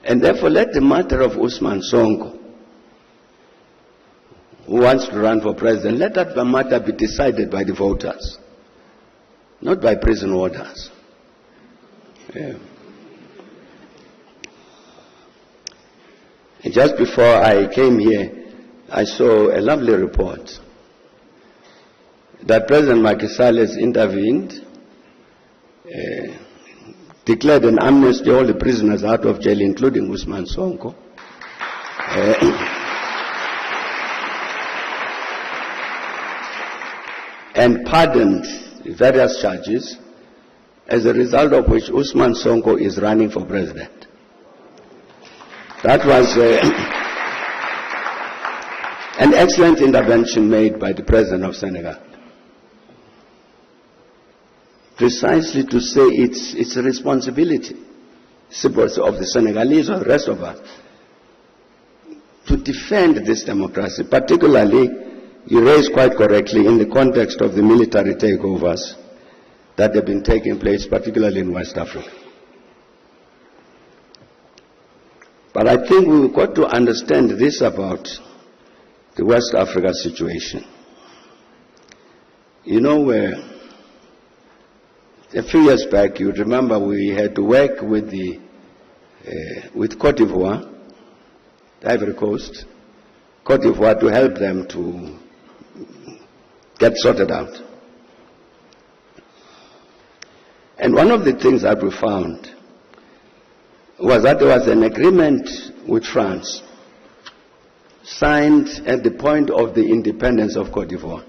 And therefore, let the matter of Ousmane Sonko, who wants to run for president, let that matter be decided by the voters, not by prison warders. Yeah. Just before I came here, I saw a lovely report that President Macky Sall has intervened, declared an amnesty all the prisoners out of jail, including Ousmane Sonko. And pardoned various charges, as a result of which Ousmane Sonko is running for president. That was an excellent intervention made by the President of Senegal. Precisely to say it's a responsibility of the Senegalese or the rest of us to defend this democracy, particularly, you raised quite correctly, in the context of the military takeovers that have been taking place, particularly in West Africa. But I think we've got to understand this about the West Africa situation. You know, a few years back, you remember we had to work with Côte d'Ivoire, the Ivory Coast, Côte d'Ivoire, to help them to get sorted out. And one of the things that we found was that there was an agreement with France signed at the point of the independence of Côte d'Ivoire,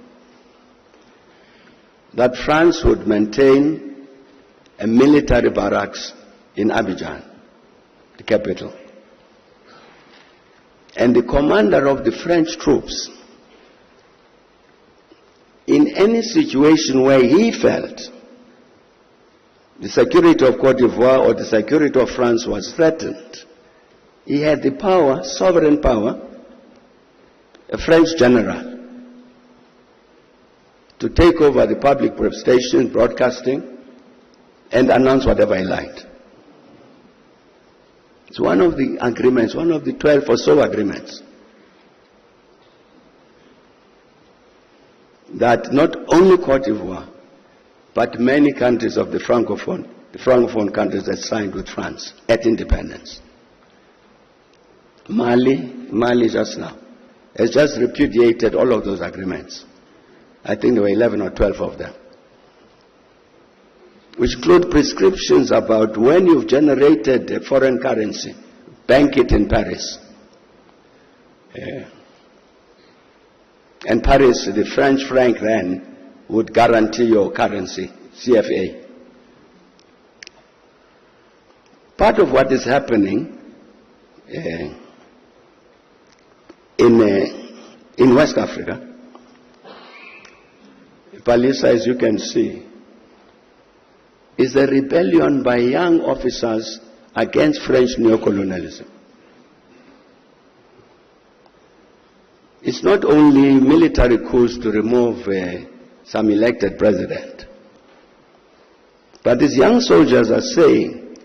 that France would maintain a military barracks in Abidjan, the capital. And the commander of the French troops, in any situation where he felt the security of Côte d'Ivoire or the security of France was threatened, he had the power, sovereign power, a French general, to take over the public station, broadcasting, and announce whatever he liked. It's one of the agreements, one of the 12 or so agreements, that not only Côte d'Ivoire, but many countries of the Francophone countries that signed with France at independence. Mali just now, has just repudiated all of those agreements. I think there were 11 or 12 of them, which include prescriptions about when you've generated a foreign currency, bank it in Paris. And Paris, the French franc then, would guarantee your currency, CFA. Part of what is happening in West Africa, Palisa, as you can see, is a rebellion by young officers against French neocolonialism. It's not only military coups to remove some elected president, but these young soldiers are saying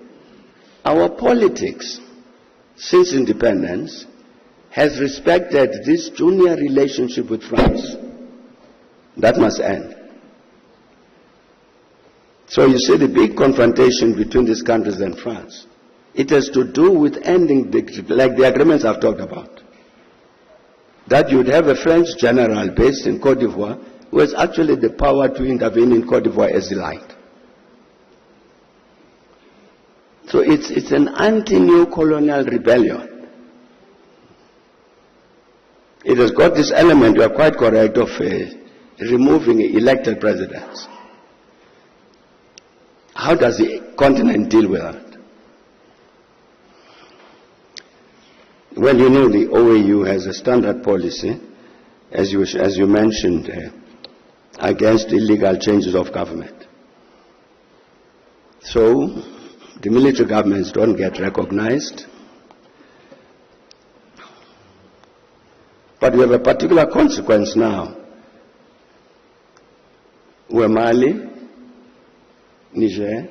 our politics since independence has respected this junior relationship with France. That must end. So you see the big confrontation between these countries and France. It has to do with ending, like the agreements I've talked about. That you'd have a French general based in Côte d'Ivoire who has actually the power to intervene in Côte d'Ivoire as he liked. So it's an anti-neo-colonial rebellion. It has got this element, you are quite correct, of removing elected presidents. How does the continent deal with that? Well, you know, the OAU has a standard policy, as you mentioned, against illegal changes of government. So, the military governments don't get recognized. But we have a particular consequence now, where Mali, Niger,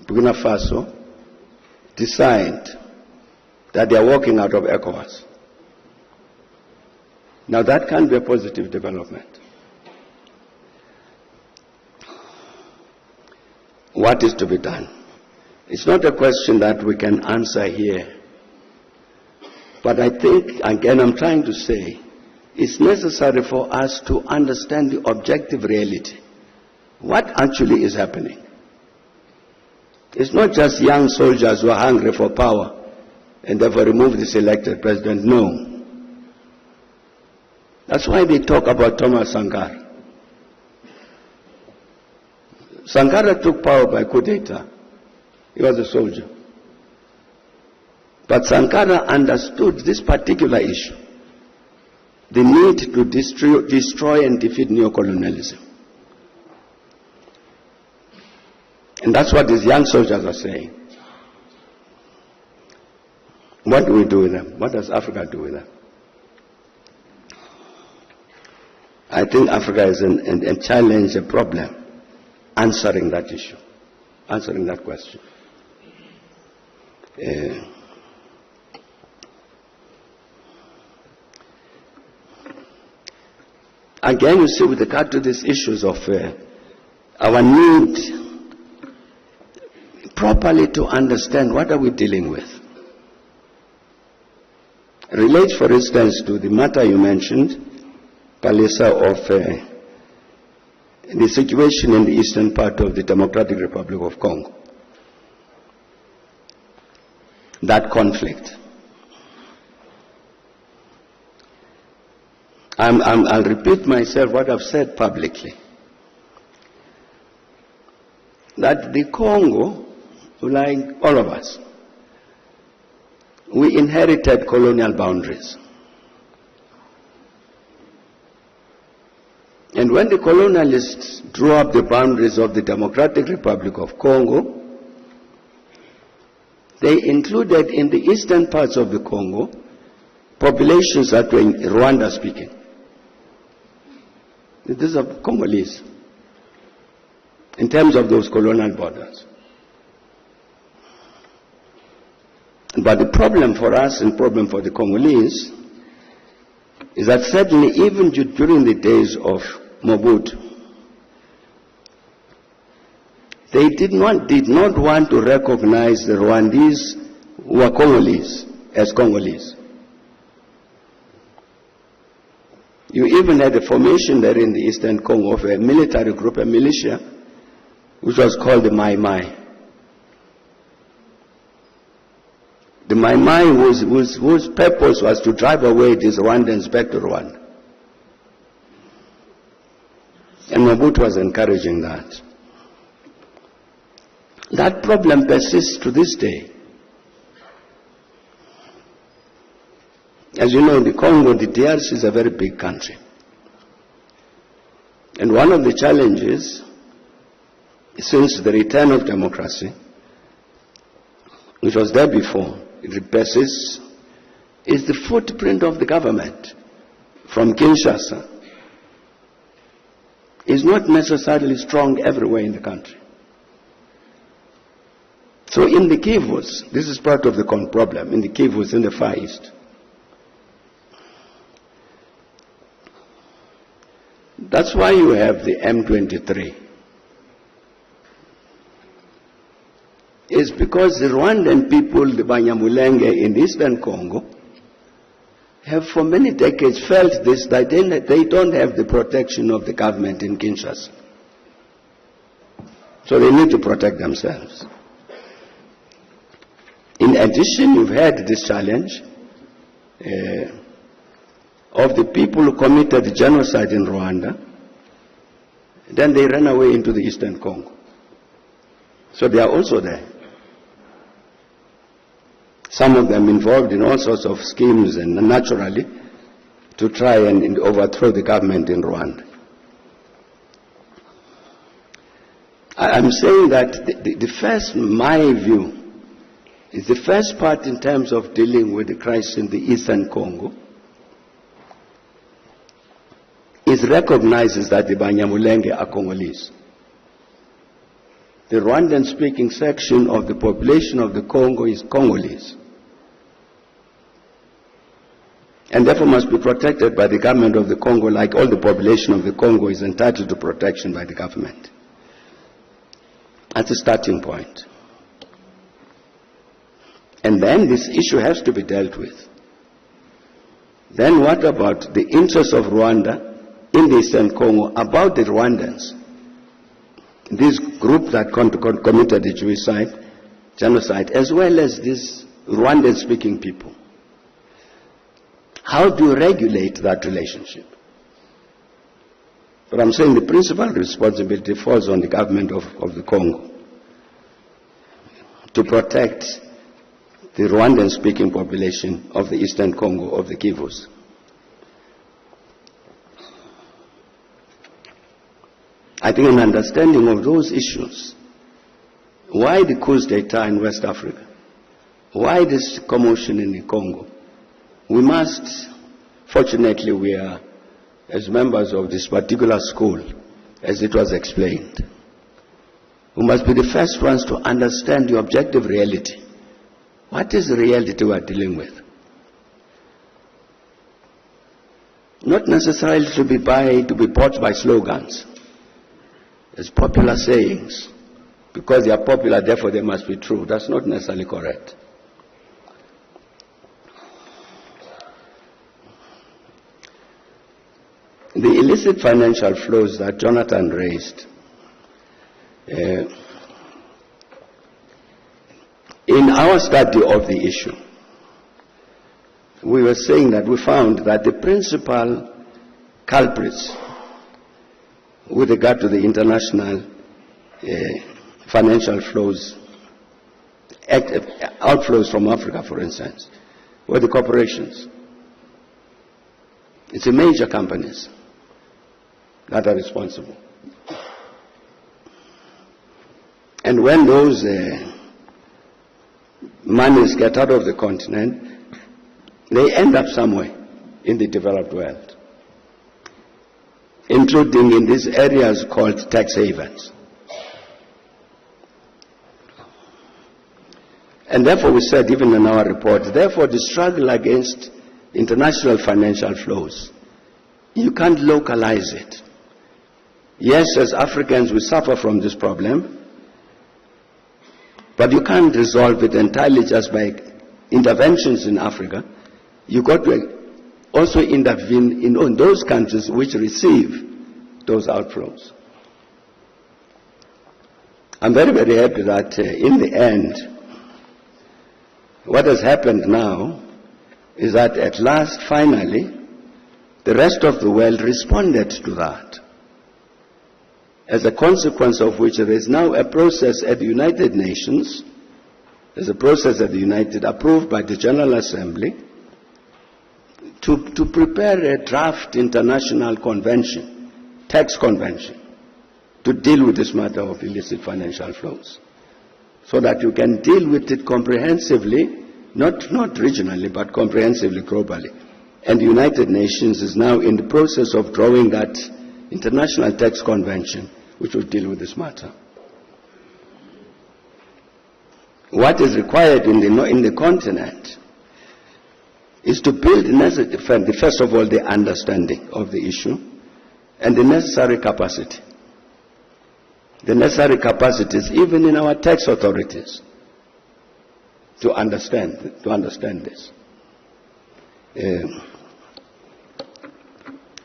Burkina Faso decide that they are walking out of ECOWAS. Now that can be a positive development. What is to be done? It's not a question that we can answer here. But I think, again, I'm trying to say, it's necessary for us to understand the objective reality. What actually is happening? It's not just young soldiers who are hungry for power and therefore remove this elected president. No. That's why they talk about Thomas Sankara. Sankara took power by coup d'etat. He was a soldier. But Sankara understood this particular issue, the need to destroy and defeat neocolonialism. And that's what these young soldiers are saying. What do we do with them? What does Africa do with them? I think Africa is a challenge, a problem, answering that issue, answering that question. Again, you see, with regard to these issues of our need properly to understand what are we dealing with. Relates, for instance, to the matter you mentioned, Palisa, of the situation in the eastern part of the Democratic Republic of Congo. That conflict. I'll repeat myself what I've said publicly. That the Congo, like all of us, we inherited colonial boundaries. And when the colonialists drew up the boundaries of the Democratic Republic of Congo, they included in the eastern parts of the Congo populations that were Rwanda speaking. These are Congolese in terms of those colonial borders. But the problem for us and problem for the Congolese is that certainly even during the days of Mobutu, they did not want to recognize the Rwandese who were Congolese as Congolese. You even had a formation there in the Eastern Congo of a military group, a militia, which was called the Mai Mai. The Mai Mai whose purpose was to drive away these Rwandans back to Rwanda. And Mobutu was encouraging that. That problem persists to this day. As you know, the Congo, the DRC, is a very big country. And one of the challenges, since the return of democracy, which was there before, it persists, is the footprint of the government from Kinshasa is not necessarily strong everywhere in the country. So in the Kivus, this is part of the problem, in the Kivus in the Far East, that's why you have the M23. It's because the Rwandan people, the Banyamulenge in Eastern Congo, have for many decades felt this, that they don't have the protection of the government in Kinshasa. So they need to protect themselves. In addition, you've had this challenge of the people who committed genocide in Rwanda, then they ran away into the Eastern Congo. So they are also there. Some of them involved in all sorts of schemes and naturally to try and overthrow the government in Rwanda. I'm saying that the first, my view, is the first part in terms of dealing with the crisis in the Eastern Congo is recognizes that the Banyamulenge are Congolese. The Rwandan-speaking section of the population of the Congo is Congolese, and therefore must be protected by the government of the Congo, like all the population of the Congo is entitled to protection by the government. That's a starting point. And then this issue has to be dealt with. Then what about the interests of Rwanda in the Eastern Congo, about the Rwandans, this group that committed the genocide, as well as these Rwandan-speaking people? How do you regulate that relationship? But I'm saying the principal responsibility falls on the government of the Congo to protect the the Rwandan-speaking population of the Eastern Congo, of the Kivus. I think an understanding of those issues, why the coup d'etat in West Africa, why this commotion in the Congo, we must, fortunately we are, as members of this particular school, as it was explained, we must be the first ones to understand the objective reality. What is the reality we are dealing with? Not necessarily to be bought by slogans, as popular sayings. Because they are popular, therefore they must be true. That's not necessarily correct. The illicit financial flows that Jonathan raised, in our study of the issue, we were saying that we found that the principal culprits with regard to the international financial flows, outflows from Africa, for instance, were the corporations. It's the major companies that are responsible. And when those monies get out of the continent, they end up somewhere in the developed world, including in these areas called tax havens. And therefore we said, even in our report, therefore the struggle against international financial flows, you can't localize it. Yes, as Africans we suffer from this problem, but you can't resolve it entirely just by interventions in Africa. You've got to also intervene in those countries which receive those outflows. I'm very, very happy that in the end, what has happened now is that at last, finally, the rest of the world responded to that. As a consequence of which there is now a process at the United Nations, there's a process at the United, approved by the General Assembly, to prepare a draft international convention, tax convention, to deal with this matter of illicit financial flows, so that you can deal with it comprehensively, not regionally, but comprehensively globally. And the United Nations is now in the process of drawing that international tax convention which will deal with this matter. What is required in the continent is to build first of all the understanding of the issue and the necessary capacity. The necessary capacities even in our tax authorities to understand this.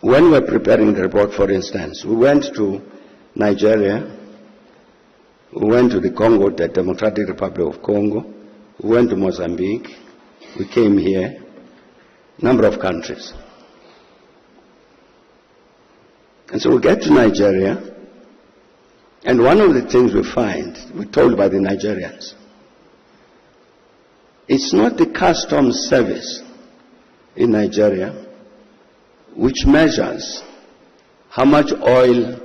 When we were preparing the report, for instance, we went to Nigeria, we went to the Congo, the Democratic Republic of Congo, we went to Mozambique, we came here, number of countries. And so we get to Nigeria, and one of the things we find, we're told by the Nigerians, it's not the customs service in Nigeria which measures how much oil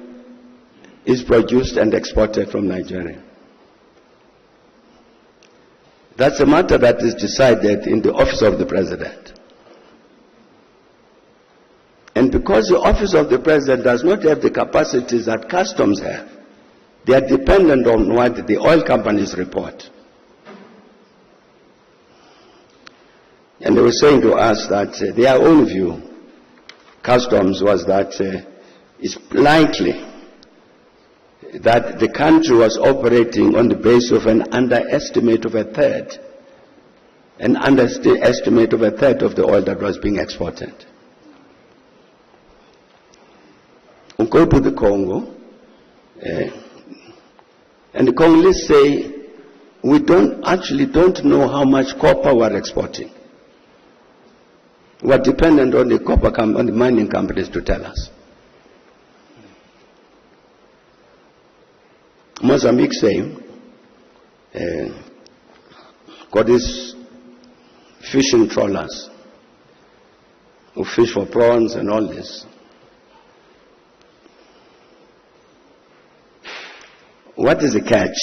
is produced and exported from Nigeria. That's a matter that is decided in the office of the President. And because the office of the President does not have the capacities that customs have, they are dependent on what the oil companies report. And they were saying to us that their own view, customs, was that it's likely that the country was operating on the basis of an underestimate of a third of the oil that was being exported. We go to the Congo, and the Congolese say, we don't know how much copper we're exporting. We're dependent on on the mining companies to tell us. Mozambique say, got this fishing trawlers who fish for prawns and all this. What is the catch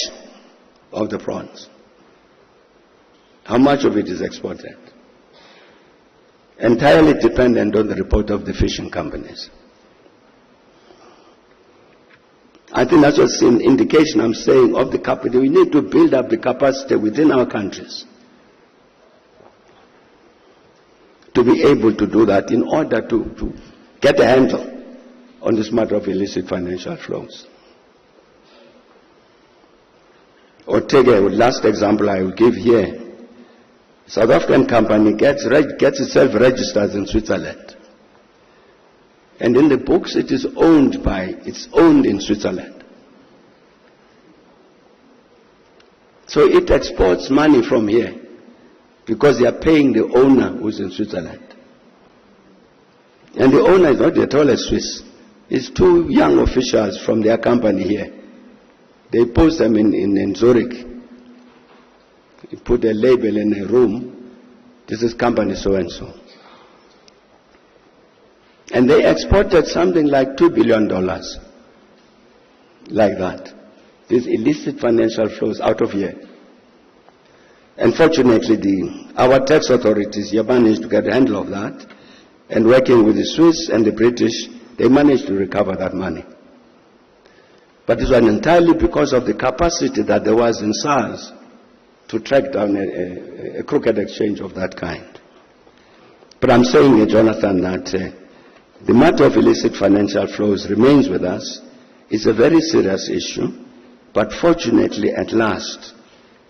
of the prawns? How much of it is exported? Entirely dependent on the report of the fishing companies. I think that's what's an indication I'm saying of the capacity. We need to build up the capacity within our countries to be able to do that in order to get a handle on this matter of illicit financial flows. Or take a last example I will give here. South African company gets itself registered in Switzerland. And in the books it's owned in Switzerland. So it exports money from here because they are paying the owner who's in Switzerland. And the owner is not at all a Swiss. It's two young officials from their company here. They post them in Zurich. You put a label in a room. This is company so-and-so. And they exported something like $2 billion. Like that. These illicit financial flows out of here. Unfortunately, our tax authorities here managed to get a handle of that. And working with the Swiss and the British, they managed to recover that money. But this was entirely because of the capacity that there was in SARS to track down a crooked exchange of that kind. But I'm saying, Jonathan, that the matter of illicit financial flows remains with us. It's a very serious issue, but fortunately, at last,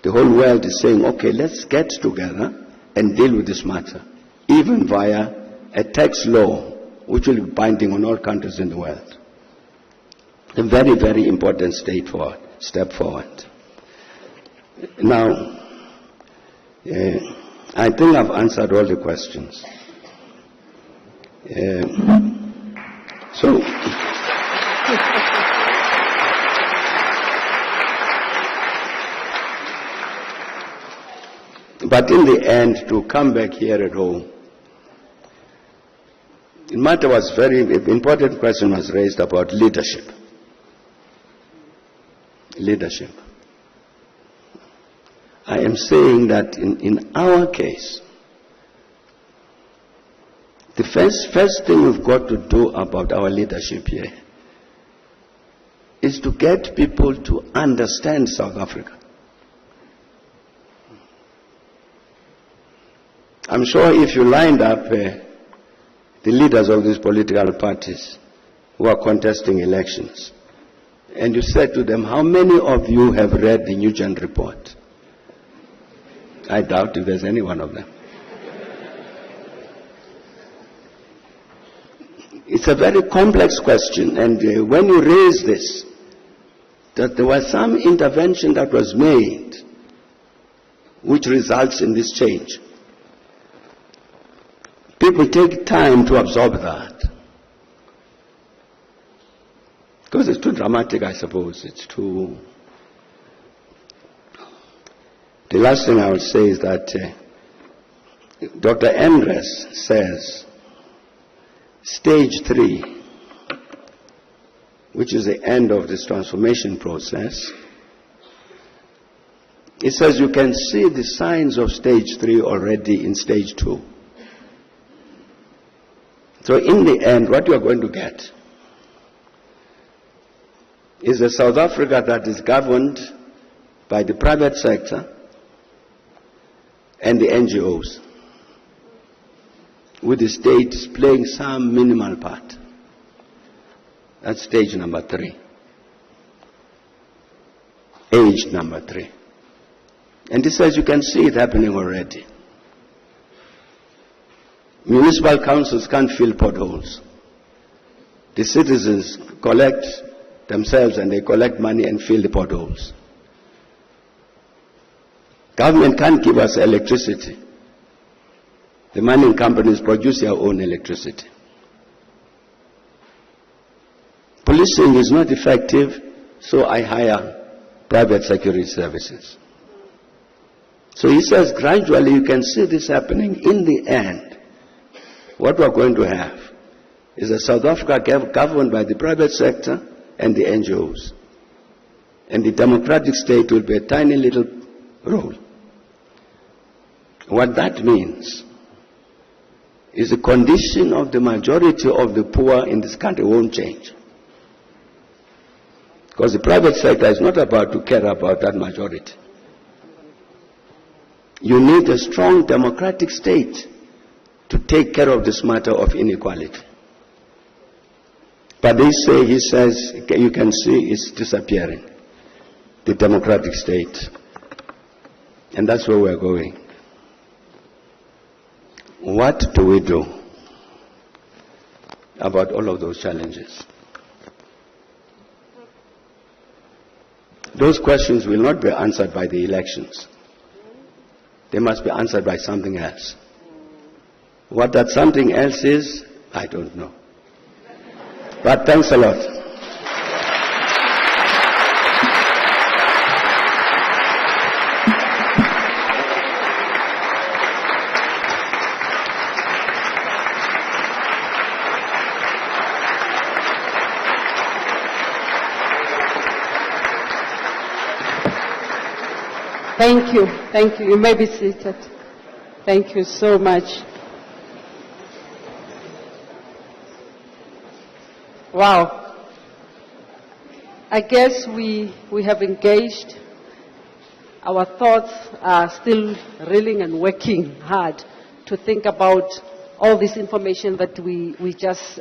the whole world is saying, okay, let's get together and deal with this matter, even via a tax law, which will be binding on all countries in the world. A very, very important step forward. Now, I think I've answered all the questions. But in the end, to come back here at home, the matter was very important. Question was raised about leadership. Leadership. I am saying that in our case, the first thing we've got to do about our leadership here is to get people to understand South Africa. I'm sure if you lined up the leaders of these political parties who are contesting elections, and you said to them, how many of you have read the Nugent report? I doubt if there's any one of them. It's a very complex question, and when you raise this, that there was some intervention that was made which results in this change. People take time to absorb that. Because it's too dramatic, I suppose. It's too... The last thing I will say is that Dr. Endres says stage 3, which is the end of this transformation process, it says you can see the signs of stage 3 already in stage 2. So in the end, what you are going to get is a South Africa that is governed by the private sector and the NGOs, with the state playing some minimal part. That's stage number 3. Age number 3. And it says you can see it happening already. Municipal councils can't fill potholes. The citizens collect themselves and they collect money and fill the potholes. Government can't give us electricity. The mining companies produce their own electricity. Policing is not effective, so I hire private security services. So he says gradually you can see this happening. In the end, what we're going to have is a South Africa governed by the private sector and the NGOs. And the democratic state will be a tiny little role. What that means is the condition of the majority of the poor in this country won't change. Because the private sector is not about to care about that majority. You need a strong democratic state to take care of this matter of inequality. But he says, you can see it's disappearing, the democratic state. And that's where we're going. What do we do about all of those challenges? Those questions will not be answered by the elections. They must be answered by something else. What that something else is, I don't know. But thanks a lot. Thank you. Thank you. You may be seated. Thank you so much. Wow. I guess we have engaged. Our thoughts are still reeling and working hard to think about all this information that we just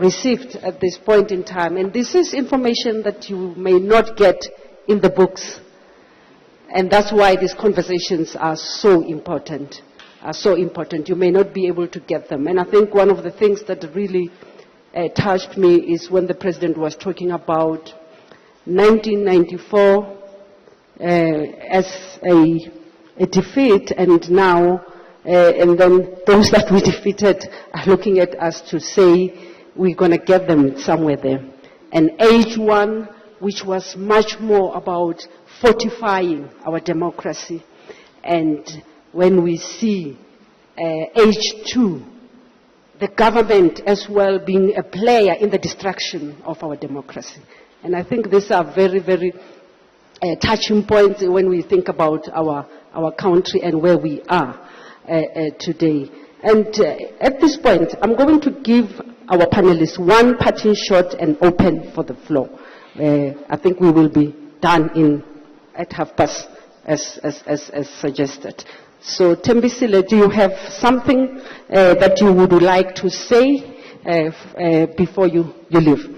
received at this point in time. And this is information that you may not get in the books. And that's why these conversations are so important. You may not be able to get them. And I think one of the things that really touched me is when the President was talking about 1994 as a defeat, and now, and then those that we defeated are looking at us to say we're going to get them somewhere there. And age one, which was much more about fortifying our democracy. And when we see age two, the government as well being a player in the destruction of our democracy. And I think these are very, very touching points when we think about our country and where we are today. And at this point, I'm going to give our panelists one parting shot and open for the floor. I think we will be done at past, as suggested. So, Tembisile, do you have something that you would like to say before you leave?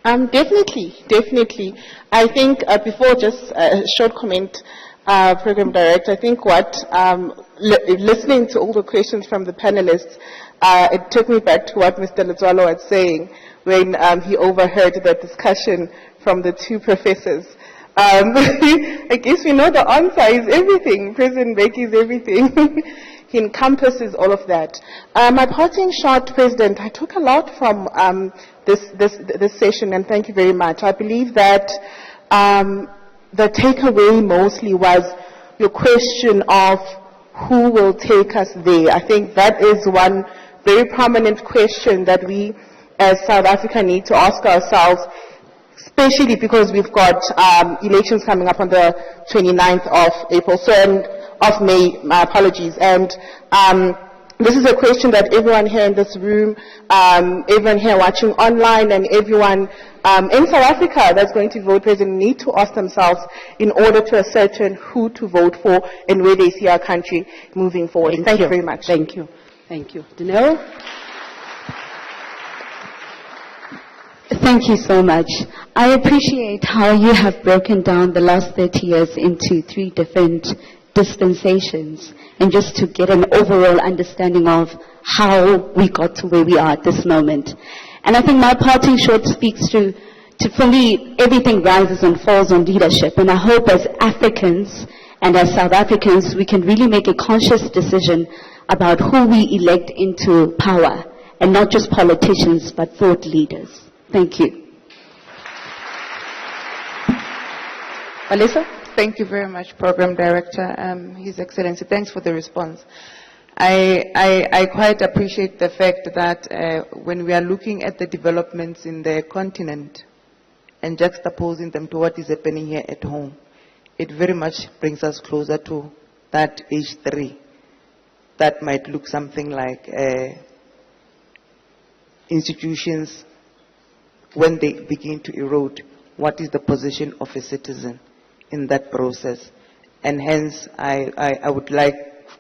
Definitely. I think before just a short comment, Program Director, I think listening to all the questions from the panelists, it took me back to what Mr. Letswalo was saying when he overheard that discussion from the two professors. I guess we know the answer is everything. President Mbeki is everything. He encompasses all of that. My parting shot, President, I took a lot from this session, and thank you very much. I believe that the takeaway mostly was your question of who will take us there. I think that is one very prominent question that we as South Africa need to ask ourselves, especially because we've got elections coming up on the 29th of April, of May, my apologies. And this is a question that everyone here in this room, everyone here watching online, and everyone in South Africa that's going to vote President need to ask themselves in order to ascertain who to vote for and where they see our country moving forward. Thank you very much. Thank you. Thank you. Dinero? Thank you so much. I appreciate how you have broken down the last 30 years into 3 different dispensations, and just to get an overall understanding of how we got to where we are at this moment. And I think my parting shot speaks to for me, everything rises and falls on leadership. And I hope as Africans and as South Africans, we can really make a conscious decision about who we elect into power, and not just politicians, but thought leaders. Thank you. Alisa? Thank you very much, Program Director, His Excellency. Thanks for the response. I quite appreciate the fact that when we are looking at the developments in the continent and juxtaposing them to what is happening here at home, it very much brings us closer to that age 3. That might look something like institutions, when they begin to erode, what is the position of a citizen in that process? And hence, I would like,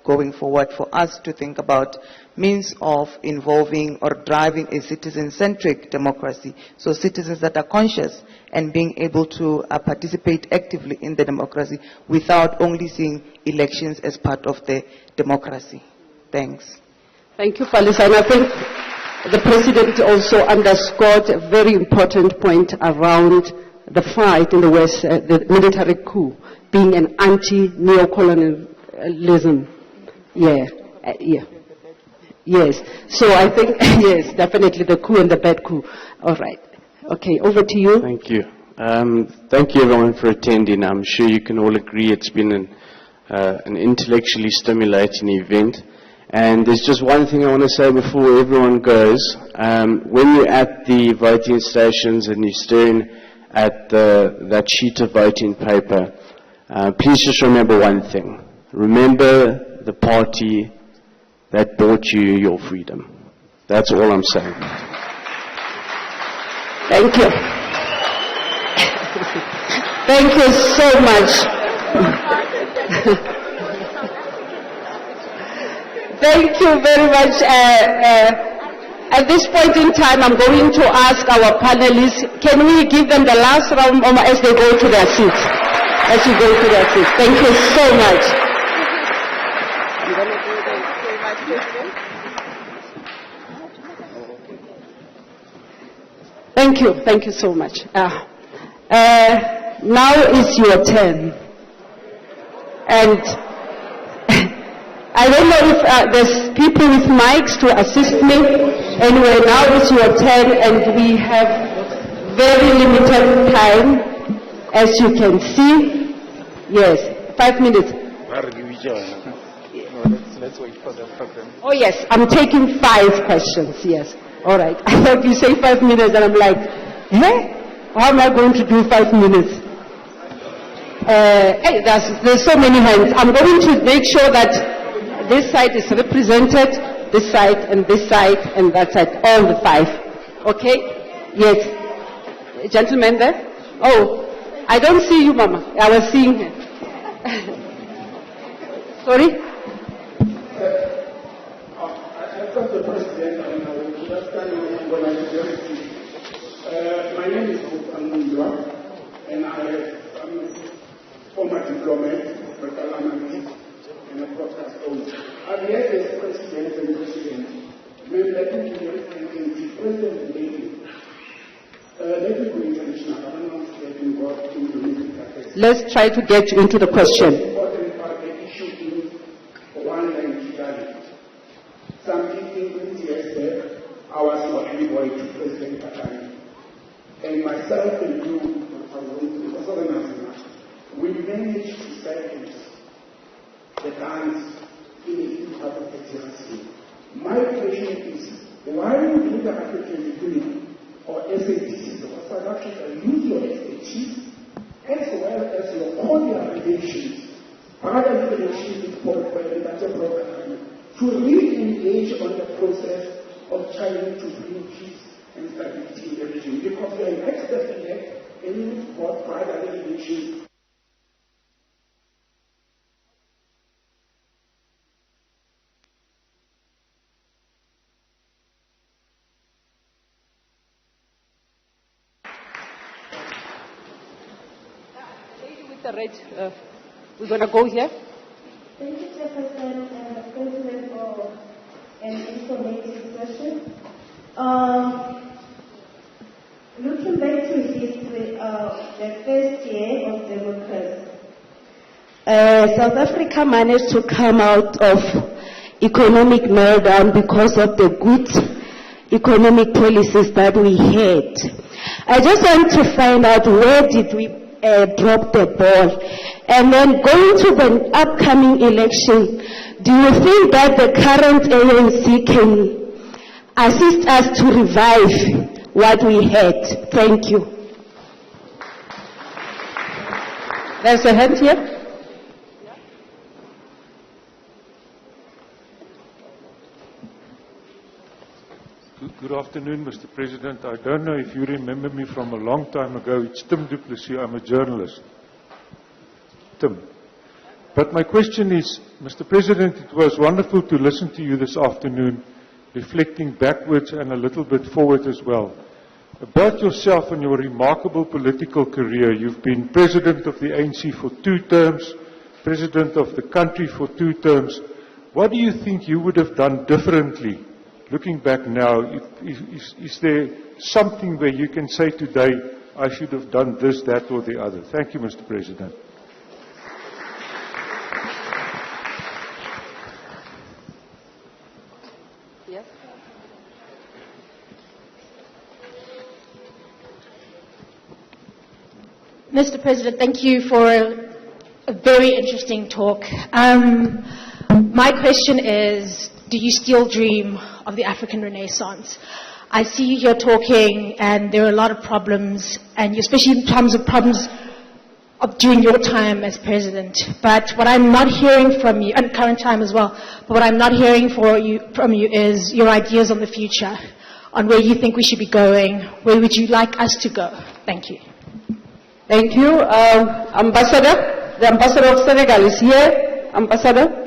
going forward, for us to think about means of involving or driving a citizen-centric democracy, so citizens that are conscious and being able to participate actively in the democracy without only seeing elections as part of the democracy. Thanks. Thank you, Palisa. And I think the President also underscored a very important point around the fight in the West, the military coup, being an anti-neocolonialism. Yes. So I think, yes, definitely the coup and the bad coup. All right. Okay, over to you. Thank you. Thank you everyone for attending. I'm sure you can all agree it's been an intellectually stimulating event. And there's just one thing I want to say before everyone goes. When you're at the voting stations and you're staring at that sheet of voting paper, please just remember one thing. Remember the party that brought you your freedom. That's all I'm saying. Thank you. Thank you so much. Thank you very much. At this point in time, I'm going to ask our panelists, can we give them the last round as they go to their seats? As you go to their seats. Thank you so much. Thank you so much. Now is your turn. And I don't know if there's people with mics to assist me. Anyway, now is your turn, and we have very limited time, as you can see. Yes, 5 minutes. Let's wait for the program. Oh yes, I'm taking 5 questions, yes. All right. I thought you say 5 minutes, and I'm like, how am I going to do 5 minutes? Hey, there's so many hands. I'm going to make sure that this side is represented, this side, and that side, all the 5. Okay? Yes. Gentleman there? Oh, I don't see you, Mama. I was seeing her. Sorry? My name is Mbeki, and I'm a former diplomat, and a broadcast owner. I've had as president and president, President Mbeki, let me go international. I don't want to get involved in domestic affairs. Let's try to get into the question. Important part of the issue in Rwanda and Kigali. Some people yesterday, I was working with President Kagame. And myself and you, we managed to silence the guns in the part of the DRC. My question is, why would the African Union or SADC or South Africa use your expertise as well as your cordial relations, parallel relations with the program, to re-engage on the process of trying to bring peace and stability in the region? Because they are an expert in that, and you got parallel relations. The red, we're going to go here. Thank you, Chairperson, President, for an informative session. Looking back to history, the first year of democracy, South Africa managed to come out of economic meltdown because of the good economic policies that we had. I just want to find out, where did we drop the ball? And then going to the upcoming election, do you think that the current ANC can assist us to revive what we had? Thank you. There's a hand here. Good afternoon, Mr. President. I don't know if you remember me from a long time ago. It's Tim Du Plessis. I'm a journalist. Tim. But my question is, Mr. President, it was wonderful to listen to you this afternoon, reflecting backwards and a little bit forward as well. About yourself and your remarkable political career, you've been president of the ANC for 2 terms, president of the country for 2 terms. What do you think you would have done differently? Looking back now, is there something where you can say today, I should have done this, that, or the other? Thank you, Mr. President. Yes. Mr. President, thank you for a very interesting talk. My question is, do you still dream of the African Renaissance? I see you here talking, and there are a lot of problems, and especially in terms of problems of during your time as president. But what I'm not hearing from you, and current time as well, but what I'm not hearing from you is your ideas on the future, on where you think we should be going. Where would you like us to go? Thank you. Thank you. Ambassador, the ambassador of Senegal is here. Ambassador.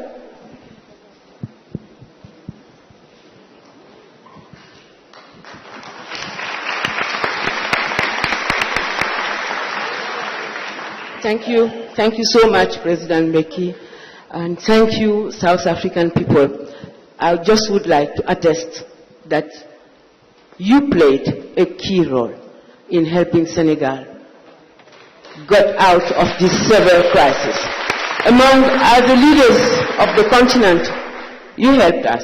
Thank you so much, President Mbeki, and thank you, South African people. I just would like to attest that you played a key role in helping Senegal get out of this severe crisis. Among other leaders of the continent, you helped us,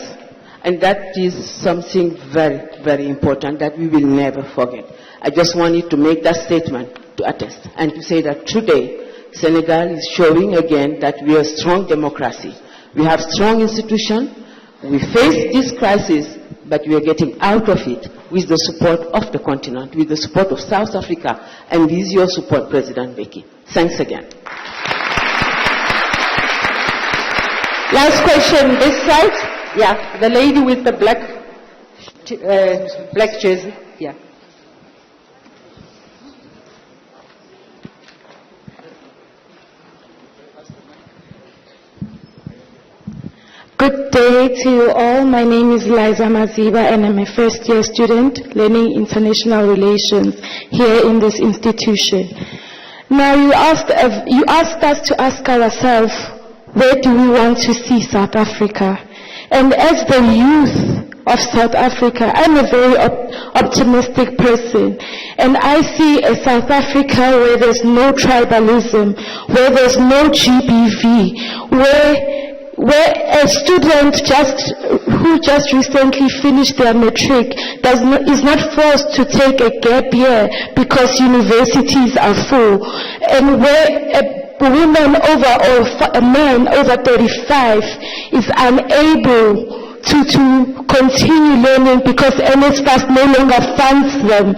and that is something very, very important that we will never forget. I just wanted to make that statement to attest and to say that today Senegal is showing again that we are a strong democracy. We have strong institutions. We face this crisis, but we are getting out of it with the support of the continent, with the support of South Africa, and with your support, President Mbeki. Thanks again. Last question, this side. Yeah, the lady with the black jersey. Yeah. Good day to you all. My name is Liza Maziba, and I'm a first-year student learning international relations here in this institution. Now, you asked us to ask ourselves, where do we want to see South Africa? And as the youth of South Africa, I'm a very optimistic person, and I see a South Africa where there's no tribalism, where there's no GBV, where a student who just recently finished their matric is not forced to take a gap year because universities are full, and where a woman or a man over 35 is unable to continue learning because NSFAS no longer funds them.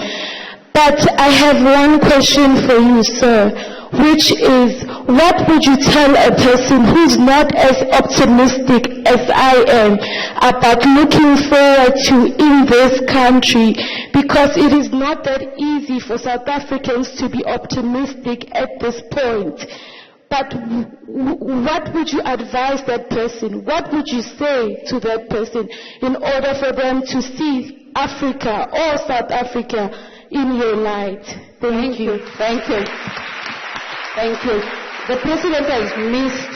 But I have one question for you, sir, which is, what would you tell a person who's not as optimistic as I am about looking forward to in this country? Because it is not that easy for South Africans to be optimistic at this point. But what would you advise that person? What would you say to that person in order for them to see Africa or South Africa in your light? Thank you. Thank you. Thank you. The President has missed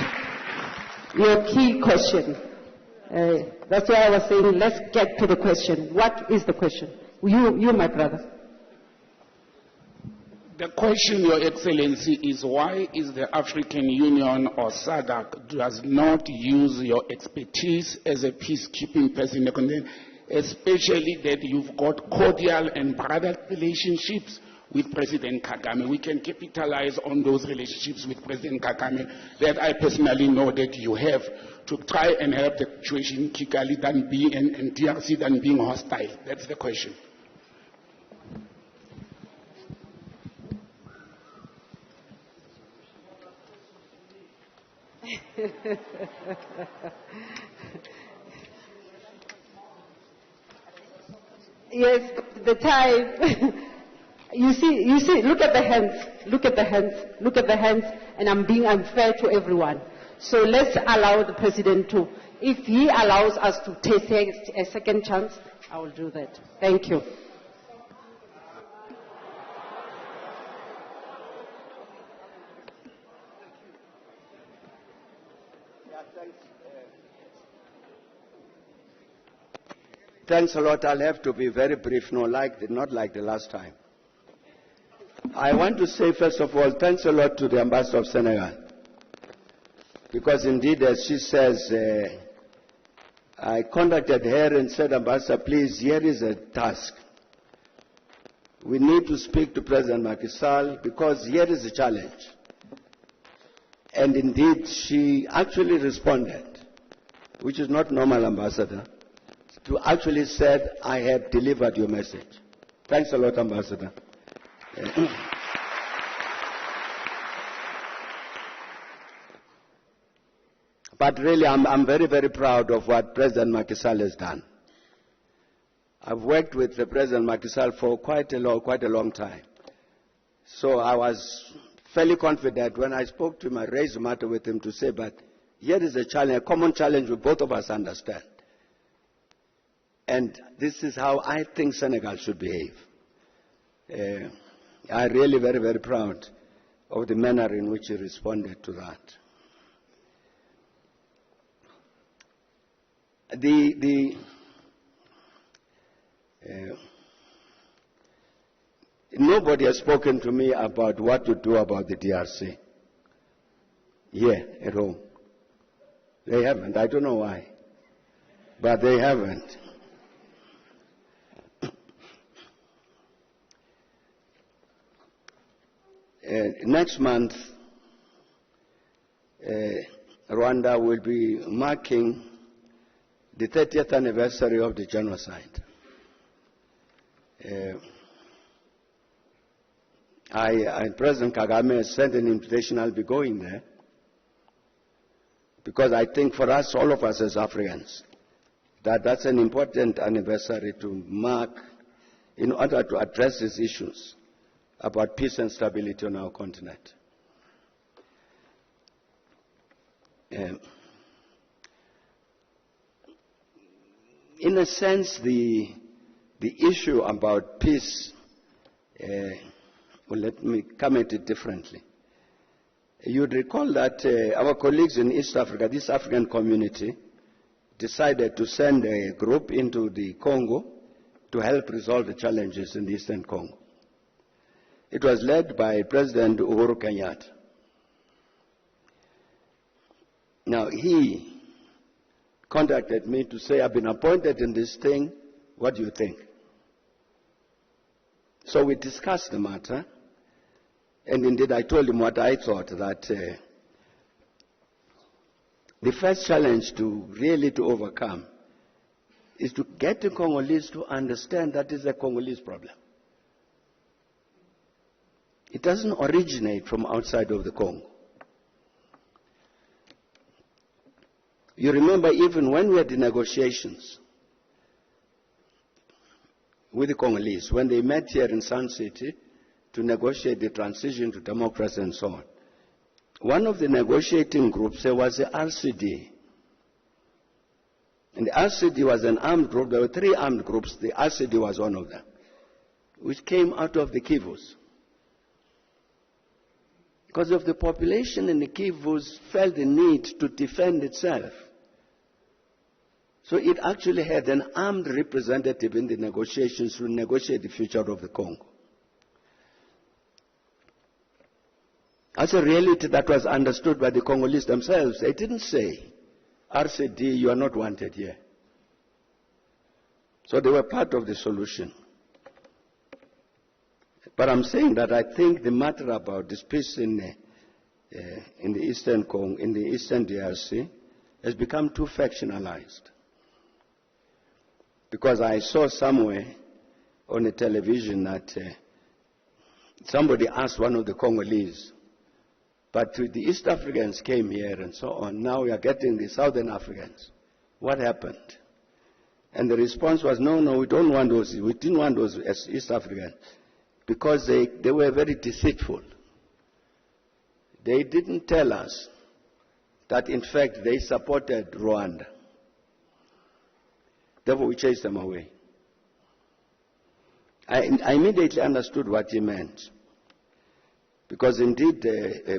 your key question. That's why I was saying, let's get to the question. What is the question? You, my brother. The question, Your Excellency, is why is the African Union or SADC does not use your expertise as a peacekeeping person, especially that you've got cordial and brotherly relationships with President Kagame. We can capitalize on those relationships with President Kagame that I personally know that you have to try and help the situation in Kigali than being in DRC than being hostile. That's the question. Yes, the time. You see, look at the hands, look at the hands, look at the hands, and I'm being unfair to everyone. So let's allow the President to, if he allows us to take a second chance, I will do that. Thank you. Thanks a lot. I'll have to be very brief, not like the last time. I want to say, first of all, thanks a lot to the Ambassador of Senegal. Because indeed, as she says, I contacted her and said, Ambassador, please, here is a task. We need to speak to President Macky Sall because here is a challenge. And indeed, she actually responded, which is not normal, Ambassador, to actually said, I have delivered your message. Thanks a lot, Ambassador. But really, I'm very, very proud of what President Macky Sall has done. I've worked with the President Macky Sall for quite a long time. So I was fairly confident when I spoke to him, I raised the matter with him to say, but here is a challenge, a common challenge we both of us understand. And this is how I think Senegal should behave. I'm really very, very proud of the manner in which he responded to that. Nobody has spoken to me about what to do about the DRC here at home. They haven't. I don't know why. But they haven't. Next month, Rwanda will be marking the 30th anniversary of the genocide. President Kagame has sent an invitation. I'll be going there because I think for us, all of us as Africans, that's an important anniversary to mark in order to address these issues about peace and stability on our continent. In a sense, the issue about peace, well, let me come at it differently. You'd recall that our colleagues in East Africa, this African community, decided to send a group into the Congo to help resolve the challenges in the Eastern Congo. It was led by President Uhuru Kenyatta. Now, he contacted me to say, I've been appointed in this thing, what do you think? So we discussed the matter, and indeed I told him what I thought, that the first challenge to overcome is to get the Congolese to understand that is a Congolese problem. It doesn't originate from outside of the Congo. You remember even when we had the negotiations with the Congolese, when they met here in Sun City to negotiate the transition to democracy and so on, one of the negotiating groups there was the RCD. And the RCD was an armed group. There were 3 armed groups. The RCD was one of them, which came out of the Kivus. Because of the population in the Kivus felt the need to defend itself. So it actually had an armed representative in the negotiations to negotiate the future of the Congo. As a reality that was understood by the Congolese themselves, they didn't say, RCD, you are not wanted here. So they were part of the solution. But I'm saying that I think the matter about this peace in the Eastern Congo, in the Eastern DRC, has become too factionalized. Because I saw somewhere on the television that somebody asked one of the Congolese, but the East Africans came here and so on. Now we are getting the Southern Africans. What happened? And the response was, no, we don't want those. We didn't want those as East Africans because they were very deceitful. They didn't tell us that, in fact, they supported Rwanda. Therefore, we chased them away. I immediately understood what he meant. Because indeed,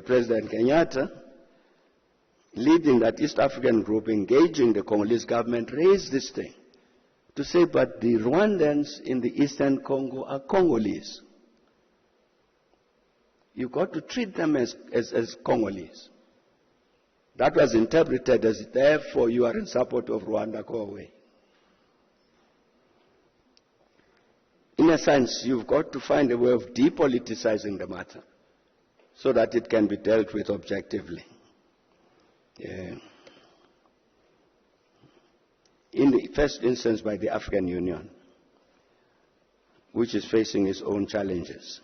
President Kenyatta, leading that East African group, engaging the Congolese government, raised this thing to say, but the Rwandans in the Eastern Congo are Congolese. You've got to treat them as Congolese. That was interpreted as, therefore, you are in support of Rwanda, go away. In a sense, you've got to find a way of depoliticizing the matter so that it can be dealt with objectively. In the first instance by the African Union, which is facing its own challenges.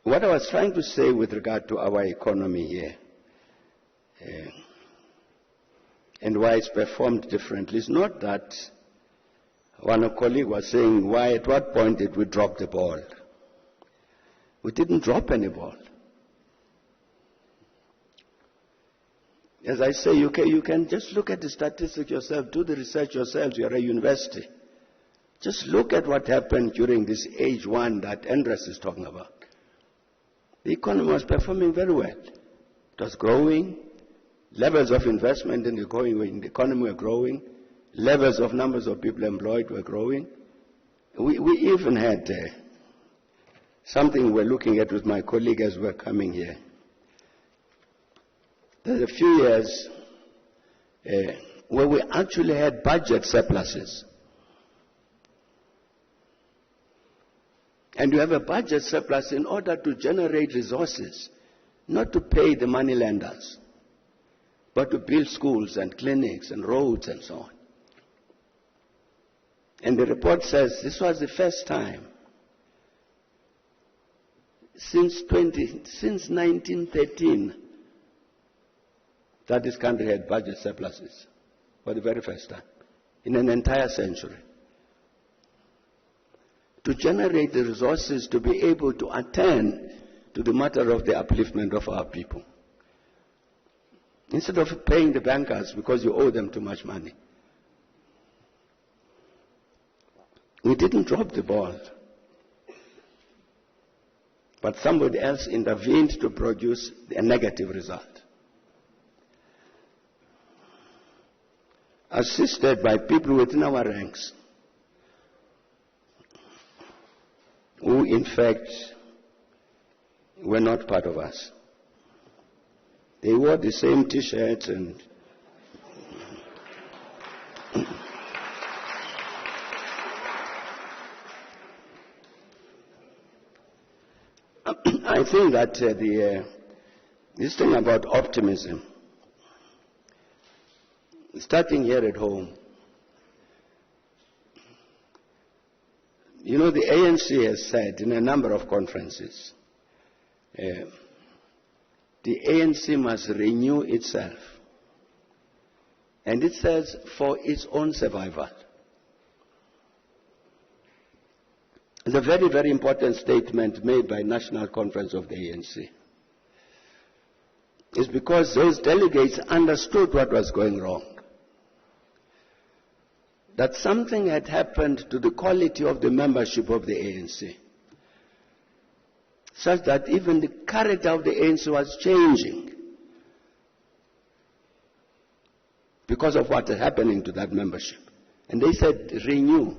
What I was trying to say with regard to our economy here, and why it's performed differently, is not that one colleague was saying, why, at what point did we drop the ball? We didn't drop any ball. As I say, you can just look at the statistics yourself, do the research yourself, you're a university. Just look at what happened during this age one that Andres is talking about. The economy was performing very well. It was growing. Levels of investment in the economy were growing. Levels of numbers of people employed were growing. We even had something we're looking at with my colleague as we're coming here. There's a few years where we actually had budget surpluses. And you have a budget surplus in order to generate resources, not to pay the money lenders, but to build schools and clinics and roads and so on. And the report says this was the first time since 1913 that this country had budget surpluses, for the very first time in an entire century. To generate the resources to be able to attend to the matter of the upliftment of our people. Instead of paying the bankers because you owe them too much money. We didn't drop the ball. But somebody else intervened to produce a negative result. Assisted by people within our ranks, who in fact were not part of us. They wore the same t-shirts and I think that this thing about optimism, starting here at home, you know, the ANC has said in a number of conferences, the ANC must renew itself. And it says for its own survival. It's a very, very important statement made by National Conference of the ANC. It's because those delegates understood what was going wrong. That something had happened to the quality of the membership of the ANC, such that even the character of the ANC was changing because of what was happening to that membership. And they said, renew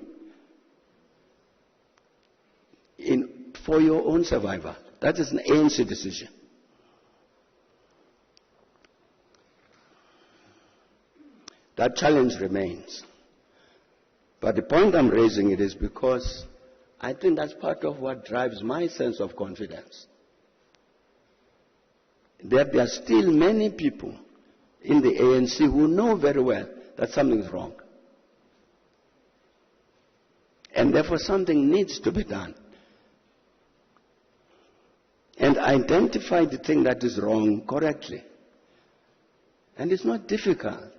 for your own survival. That is an ANC decision. That challenge remains. But the point I'm raising it is because I think that's part of what drives my sense of confidence. That there are still many people in the ANC who know very well that something is wrong. And therefore something needs to be done. And identify the thing that is wrong correctly. And it's not difficult.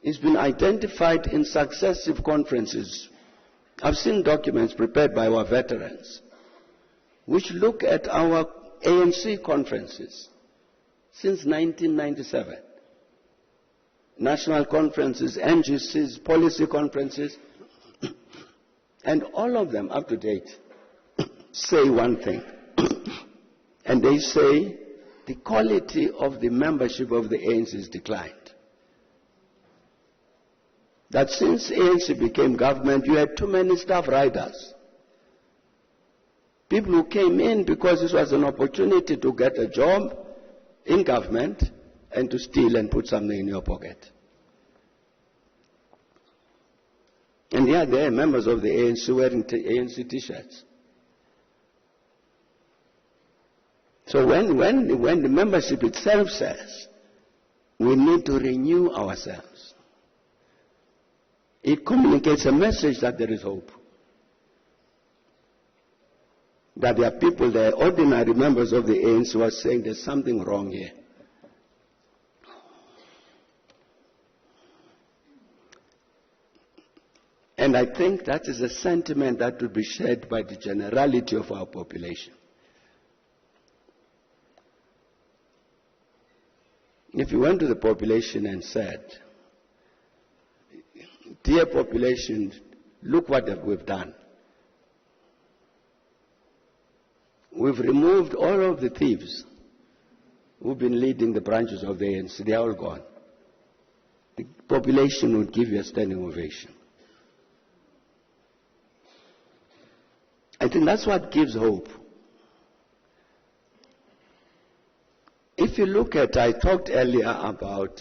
It's been identified in successive conferences. I've seen documents prepared by our veterans which look at our ANC conferences since 1997. National conferences, NGCs, policy conferences, and all of them up to date say one thing. And they say the quality of the membership of the ANC has declined. That since ANC became government, you had too many staff riders. People who came in because this was an opportunity to get a job in government and to steal and put something in your pocket. And yeah, there are members of the ANC wearing ANC t-shirts. So when the membership itself says we need to renew ourselves, it communicates a message that there is hope. That there are people, there are ordinary members of the ANC who are saying there's something wrong here. And I think that is a sentiment that will be shared by the generality of our population. If you went to the population and said, dear population, look what we've done. We've removed all of the thieves who've been leading the branches of the ANC. They're all gone. The population would give you a standing ovation. I think that's what gives hope. If you look at, I talked earlier about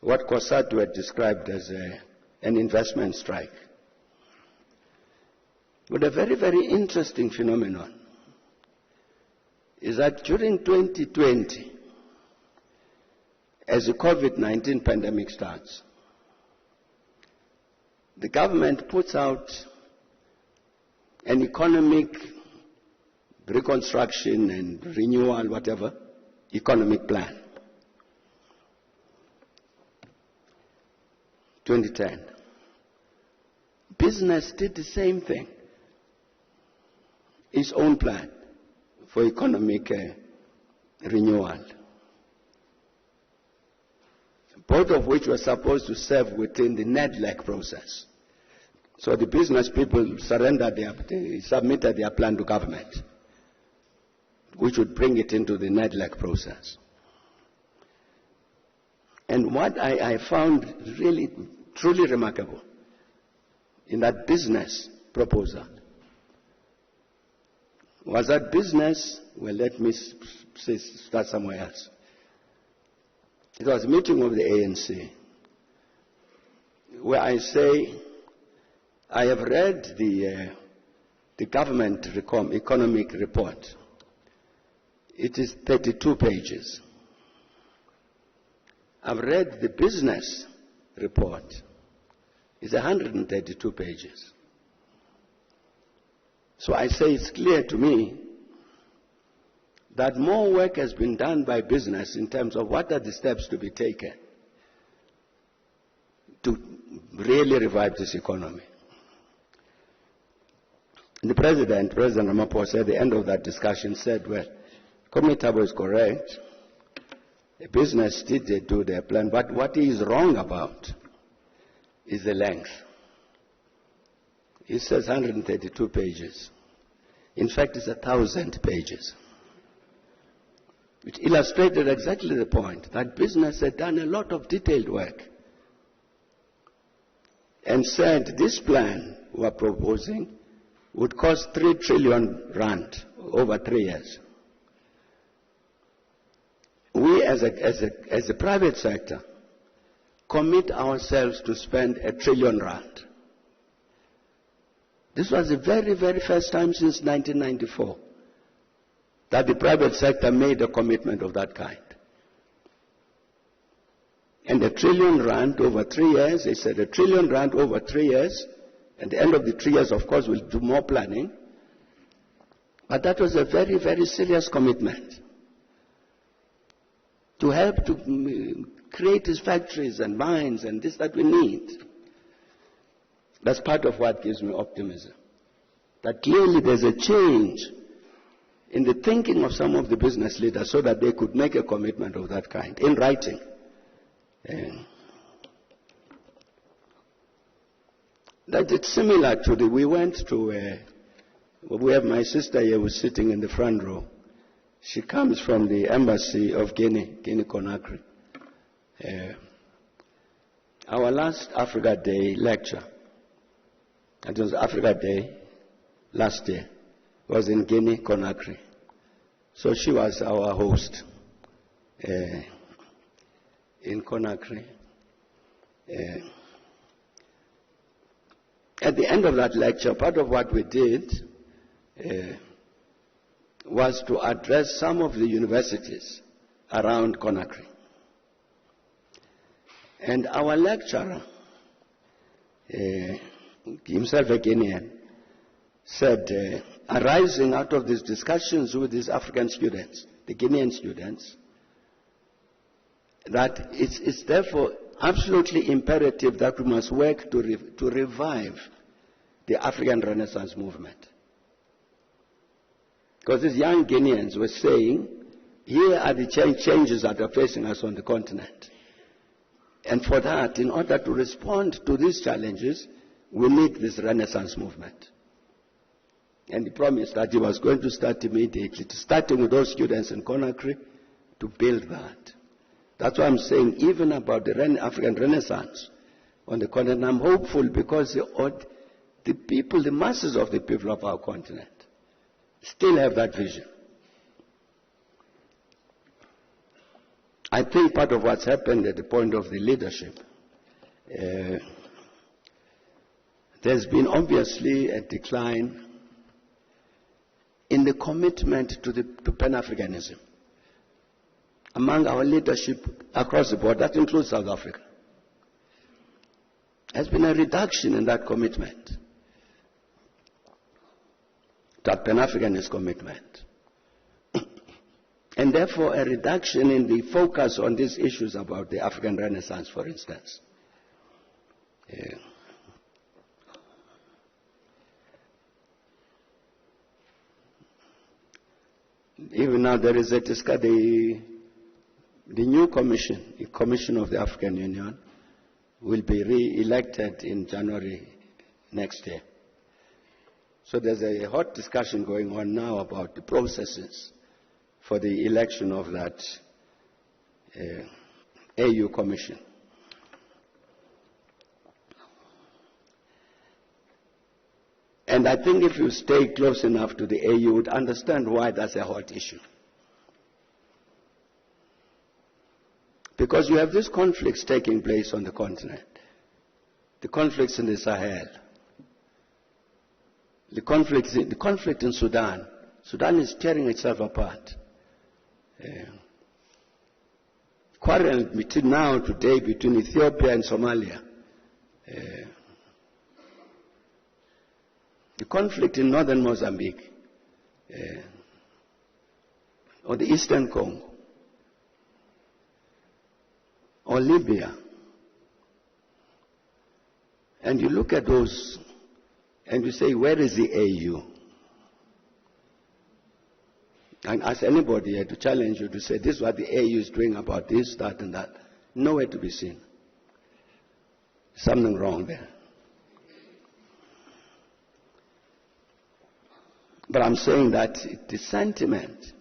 what Kosatu had described as an investment strike. But a very, very interesting phenomenon is that during 2020, as the COVID-19 pandemic starts, the government puts out an economic reconstruction and renewal, whatever, economic plan. 2010. Business did the same thing. Its own plan for economic renewal. Both of which were supposed to serve within the NEDLEC process. So the business people submitted their plan to government, which would bring it into the NEDLEC process. And what I found really, truly remarkable in that business proposal was that business, well, let me start somewhere else. It was a meeting of the ANC where I say, I have read the government economic report. It is 32 pages. I've read the business report. It's 132 pages. So I say it's clear to me that more work has been done by business in terms of what are the steps to be taken to really revive this economy. The President Ramaphosa, at the end of that discussion, said, well, Comrade Thabo is correct. The business did do their plan, but what he is wrong about is the length. He says 132 pages. In fact, it's 1,000 pages. Which illustrated exactly the point that business had done a lot of detailed work and said this plan we are proposing would cost 3 trillion rand over 3 years. We as a private sector commit ourselves to spend 1 trillion rand. This was the very, very first time since 1994 that the private sector made a commitment of that kind. And R1 trillion over 3 years, they said R1 trillion over 3 years. At the end of the 3 years, of course, we'll do more planning. But that was a very, very serious commitment to help to create these factories and mines and this that we need. That's part of what gives me optimism. That clearly there's a change in the thinking of some of the business leaders so that they could make a commitment of that kind in writing. That it's similar to we went to, we have my sister here who's sitting in the front row. She comes from the embassy of Guinea-Conakry. Our last Africa Day lecture, it was Africa Day last year, was in Guinea-Conakry. So she was our host in Conakry. At the end of that lecture, part of what we did was to address some of the universities around Conakry. And our lecturer, himself a Guinean, said, arising out of these discussions with these African students, the Guinean students, that it's therefore absolutely imperative that we must work to revive the African Renaissance movement. Because these young Guineans were saying, here are the changes that are facing us on the continent. And for that, in order to respond to these challenges, we need this Renaissance movement. And he promised that he was going to start immediately, starting with those students in Conakry, to build that. That's why I'm saying, even about the African Renaissance on the continent, I'm hopeful because the people, the masses of the people of our continent, still have that vision. I think part of what's happened at the point of the leadership, there's been obviously a decline in the commitment to Pan-Africanism among our leadership across the board. That includes South Africa. There's been a reduction in that commitment, that Pan-Africanist commitment. And therefore a reduction in the focus on these issues about the African Renaissance, for instance. Even now there is the new commission, the Commission of the African Union, will be re-elected in January next year. So there's a hot discussion going on now about the processes for the election of that AU Commission. And I think if you stay close enough to the AU, you would understand why that's a hot issue. Because you have these conflicts taking place on the continent. The conflicts in the Sahel. The conflict in Sudan. Sudan is tearing itself apart. Quarrel between now, today, between Ethiopia and Somalia. The conflict in northern Mozambique, or the eastern Congo, or Libya. And you look at those and you say, where is the AU? And ask anybody here to challenge you to say, this is what the AU is doing about this, that, and that. Nowhere to be seen. Something wrong there. But I'm saying that the sentiment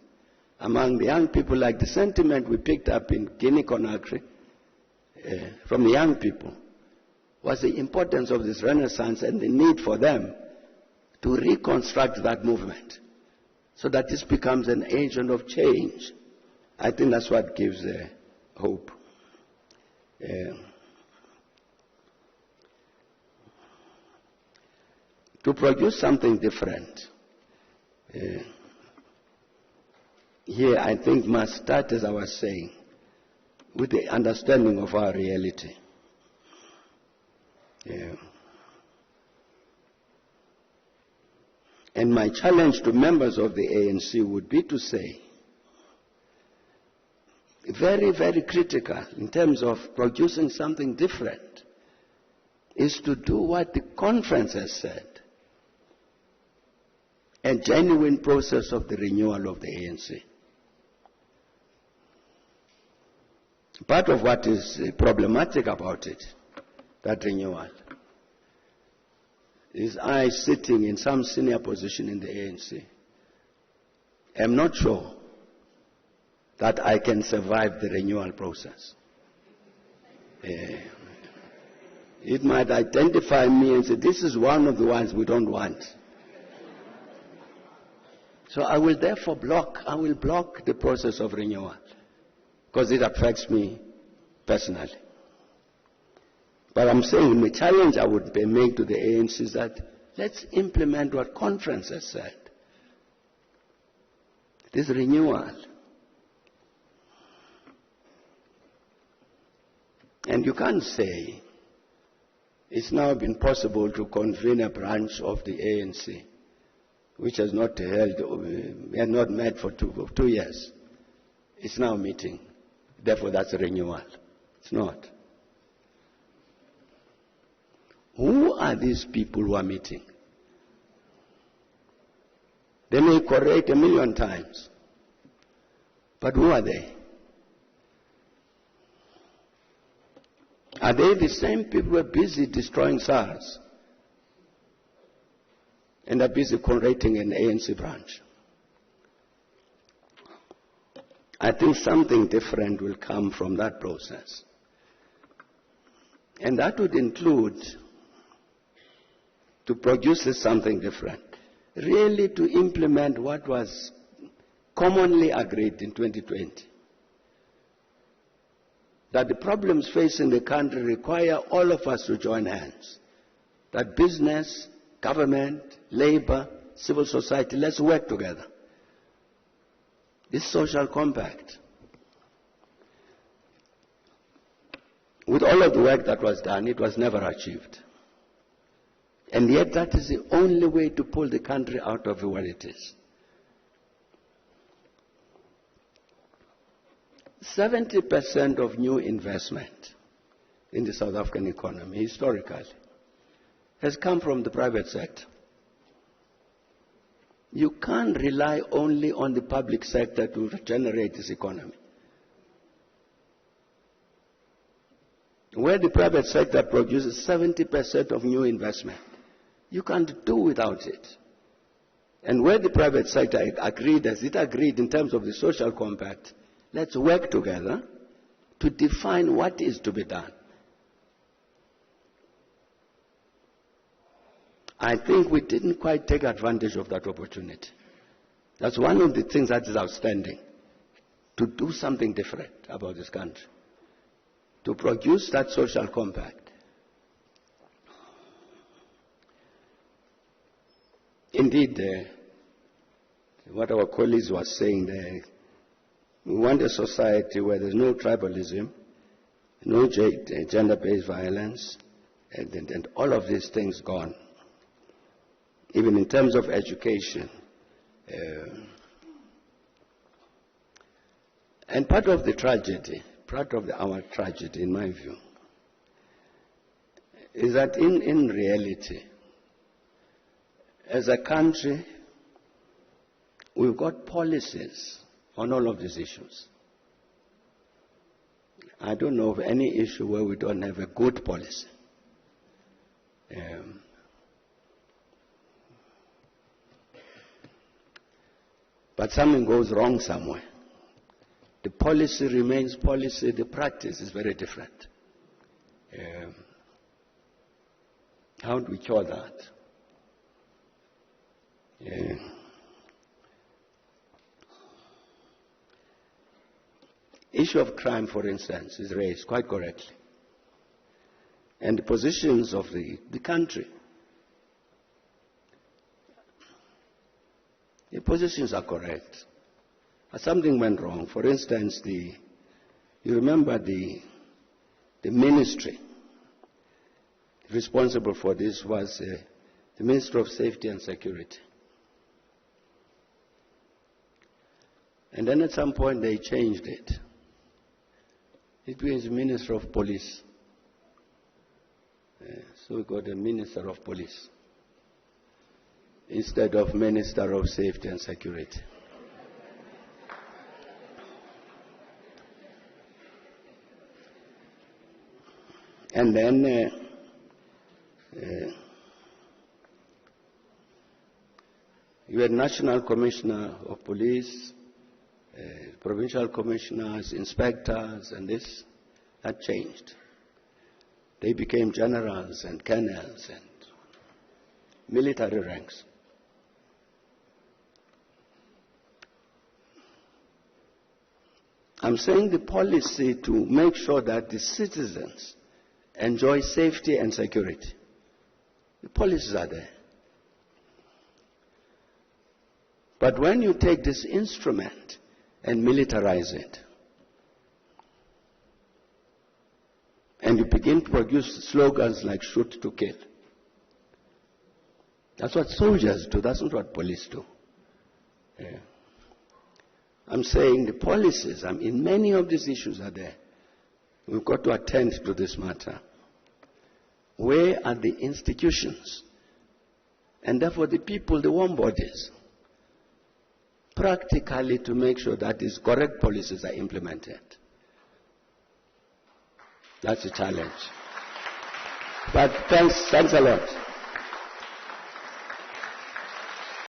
among the young people, like the sentiment we picked up in Guinea-Conakry from the young people, was the importance of this Renaissance and the need for them to reconstruct that movement so that this becomes an agent of change. I think that's what gives hope. to produce something different, here I think must start, as I was saying, with the understanding of our reality. And my challenge to members of the ANC would be to say, very, very critical in terms of producing something different, is to do what the conference has said, a genuine process of the renewal of the ANC. Part of what is problematic about it, that renewal, is I sitting in some senior position in the ANC, am not sure that I can survive the renewal process. It might identify me and say, this is one of the ones we don't want. So I will therefore block the process of renewal, because it affects me personally. But I'm saying the challenge I would make to the ANC is that let's implement what conference has said. This renewal. And you can't say it's now been possible to convene a branch of the ANC which has not met for 2 years. It's now meeting. Therefore, that's a renewal. It's not. Who are these people who are meeting? They may correct 1,000,000 times. But who are they? Are they the same people who are busy destroying SARS and are busy correcting an ANC branch? I think something different will come from that process. And that would include, to produce something different, really to implement what was commonly agreed in 2020. That the problems facing the country require all of us to join hands. That business, government, labor, civil society, let's work together. This social compact. With all of the work that was done, it was never achieved. And yet that is the only way to pull the country out of what it is. 70% of new investment in the South African economy, historically, has come from the private sector. You can't rely only on the public sector to generate this economy. Where the private sector produces 70% of new investment, you can't do without it. And where the private sector agreed, as it agreed in terms of the social compact, let's work together to define what is to be done. I think we didn't quite take advantage of that opportunity. That's one of the things that is outstanding, to do something different about this country, to produce that social compact. Indeed, what our colleagues were saying there, we want a society where there's no tribalism, no gender-based violence, and all of these things gone. Even in terms of education. And part of the tragedy, our tragedy in my view, is that in reality, as a country, we've got policies on all of these issues. I don't know of any issue where we don't have a good policy. But something goes wrong somewhere. The policy remains policy, the practice is very different. How do we cure that? Issue of crime, for instance, is raised quite correctly. And the positions of the country the positions are correct. But something went wrong. For instance, you remember the ministry responsible for this was the Minister of Safety and Security. And then at some point they changed it. It was Minister of Police. So we got a Minister of Police instead of Minister of Safety and Security. And then you had National Commissioner of Police, provincial commissioners, inspectors, and this. That changed. They became generals and colonels and military ranks. I'm saying the policy to make sure that the citizens enjoy safety and security. The policies are there. But when you take this instrument and militarize it, and you begin to produce slogans like shoot to kill, that's what soldiers do, that's not what police do. Yeah. I'm saying the policies, many of these issues are there. We've got to attend to this matter. Where are the institutions? And therefore the people, the warm bodies, practically to make sure that these correct policies are implemented. That's a challenge. But thanks a lot.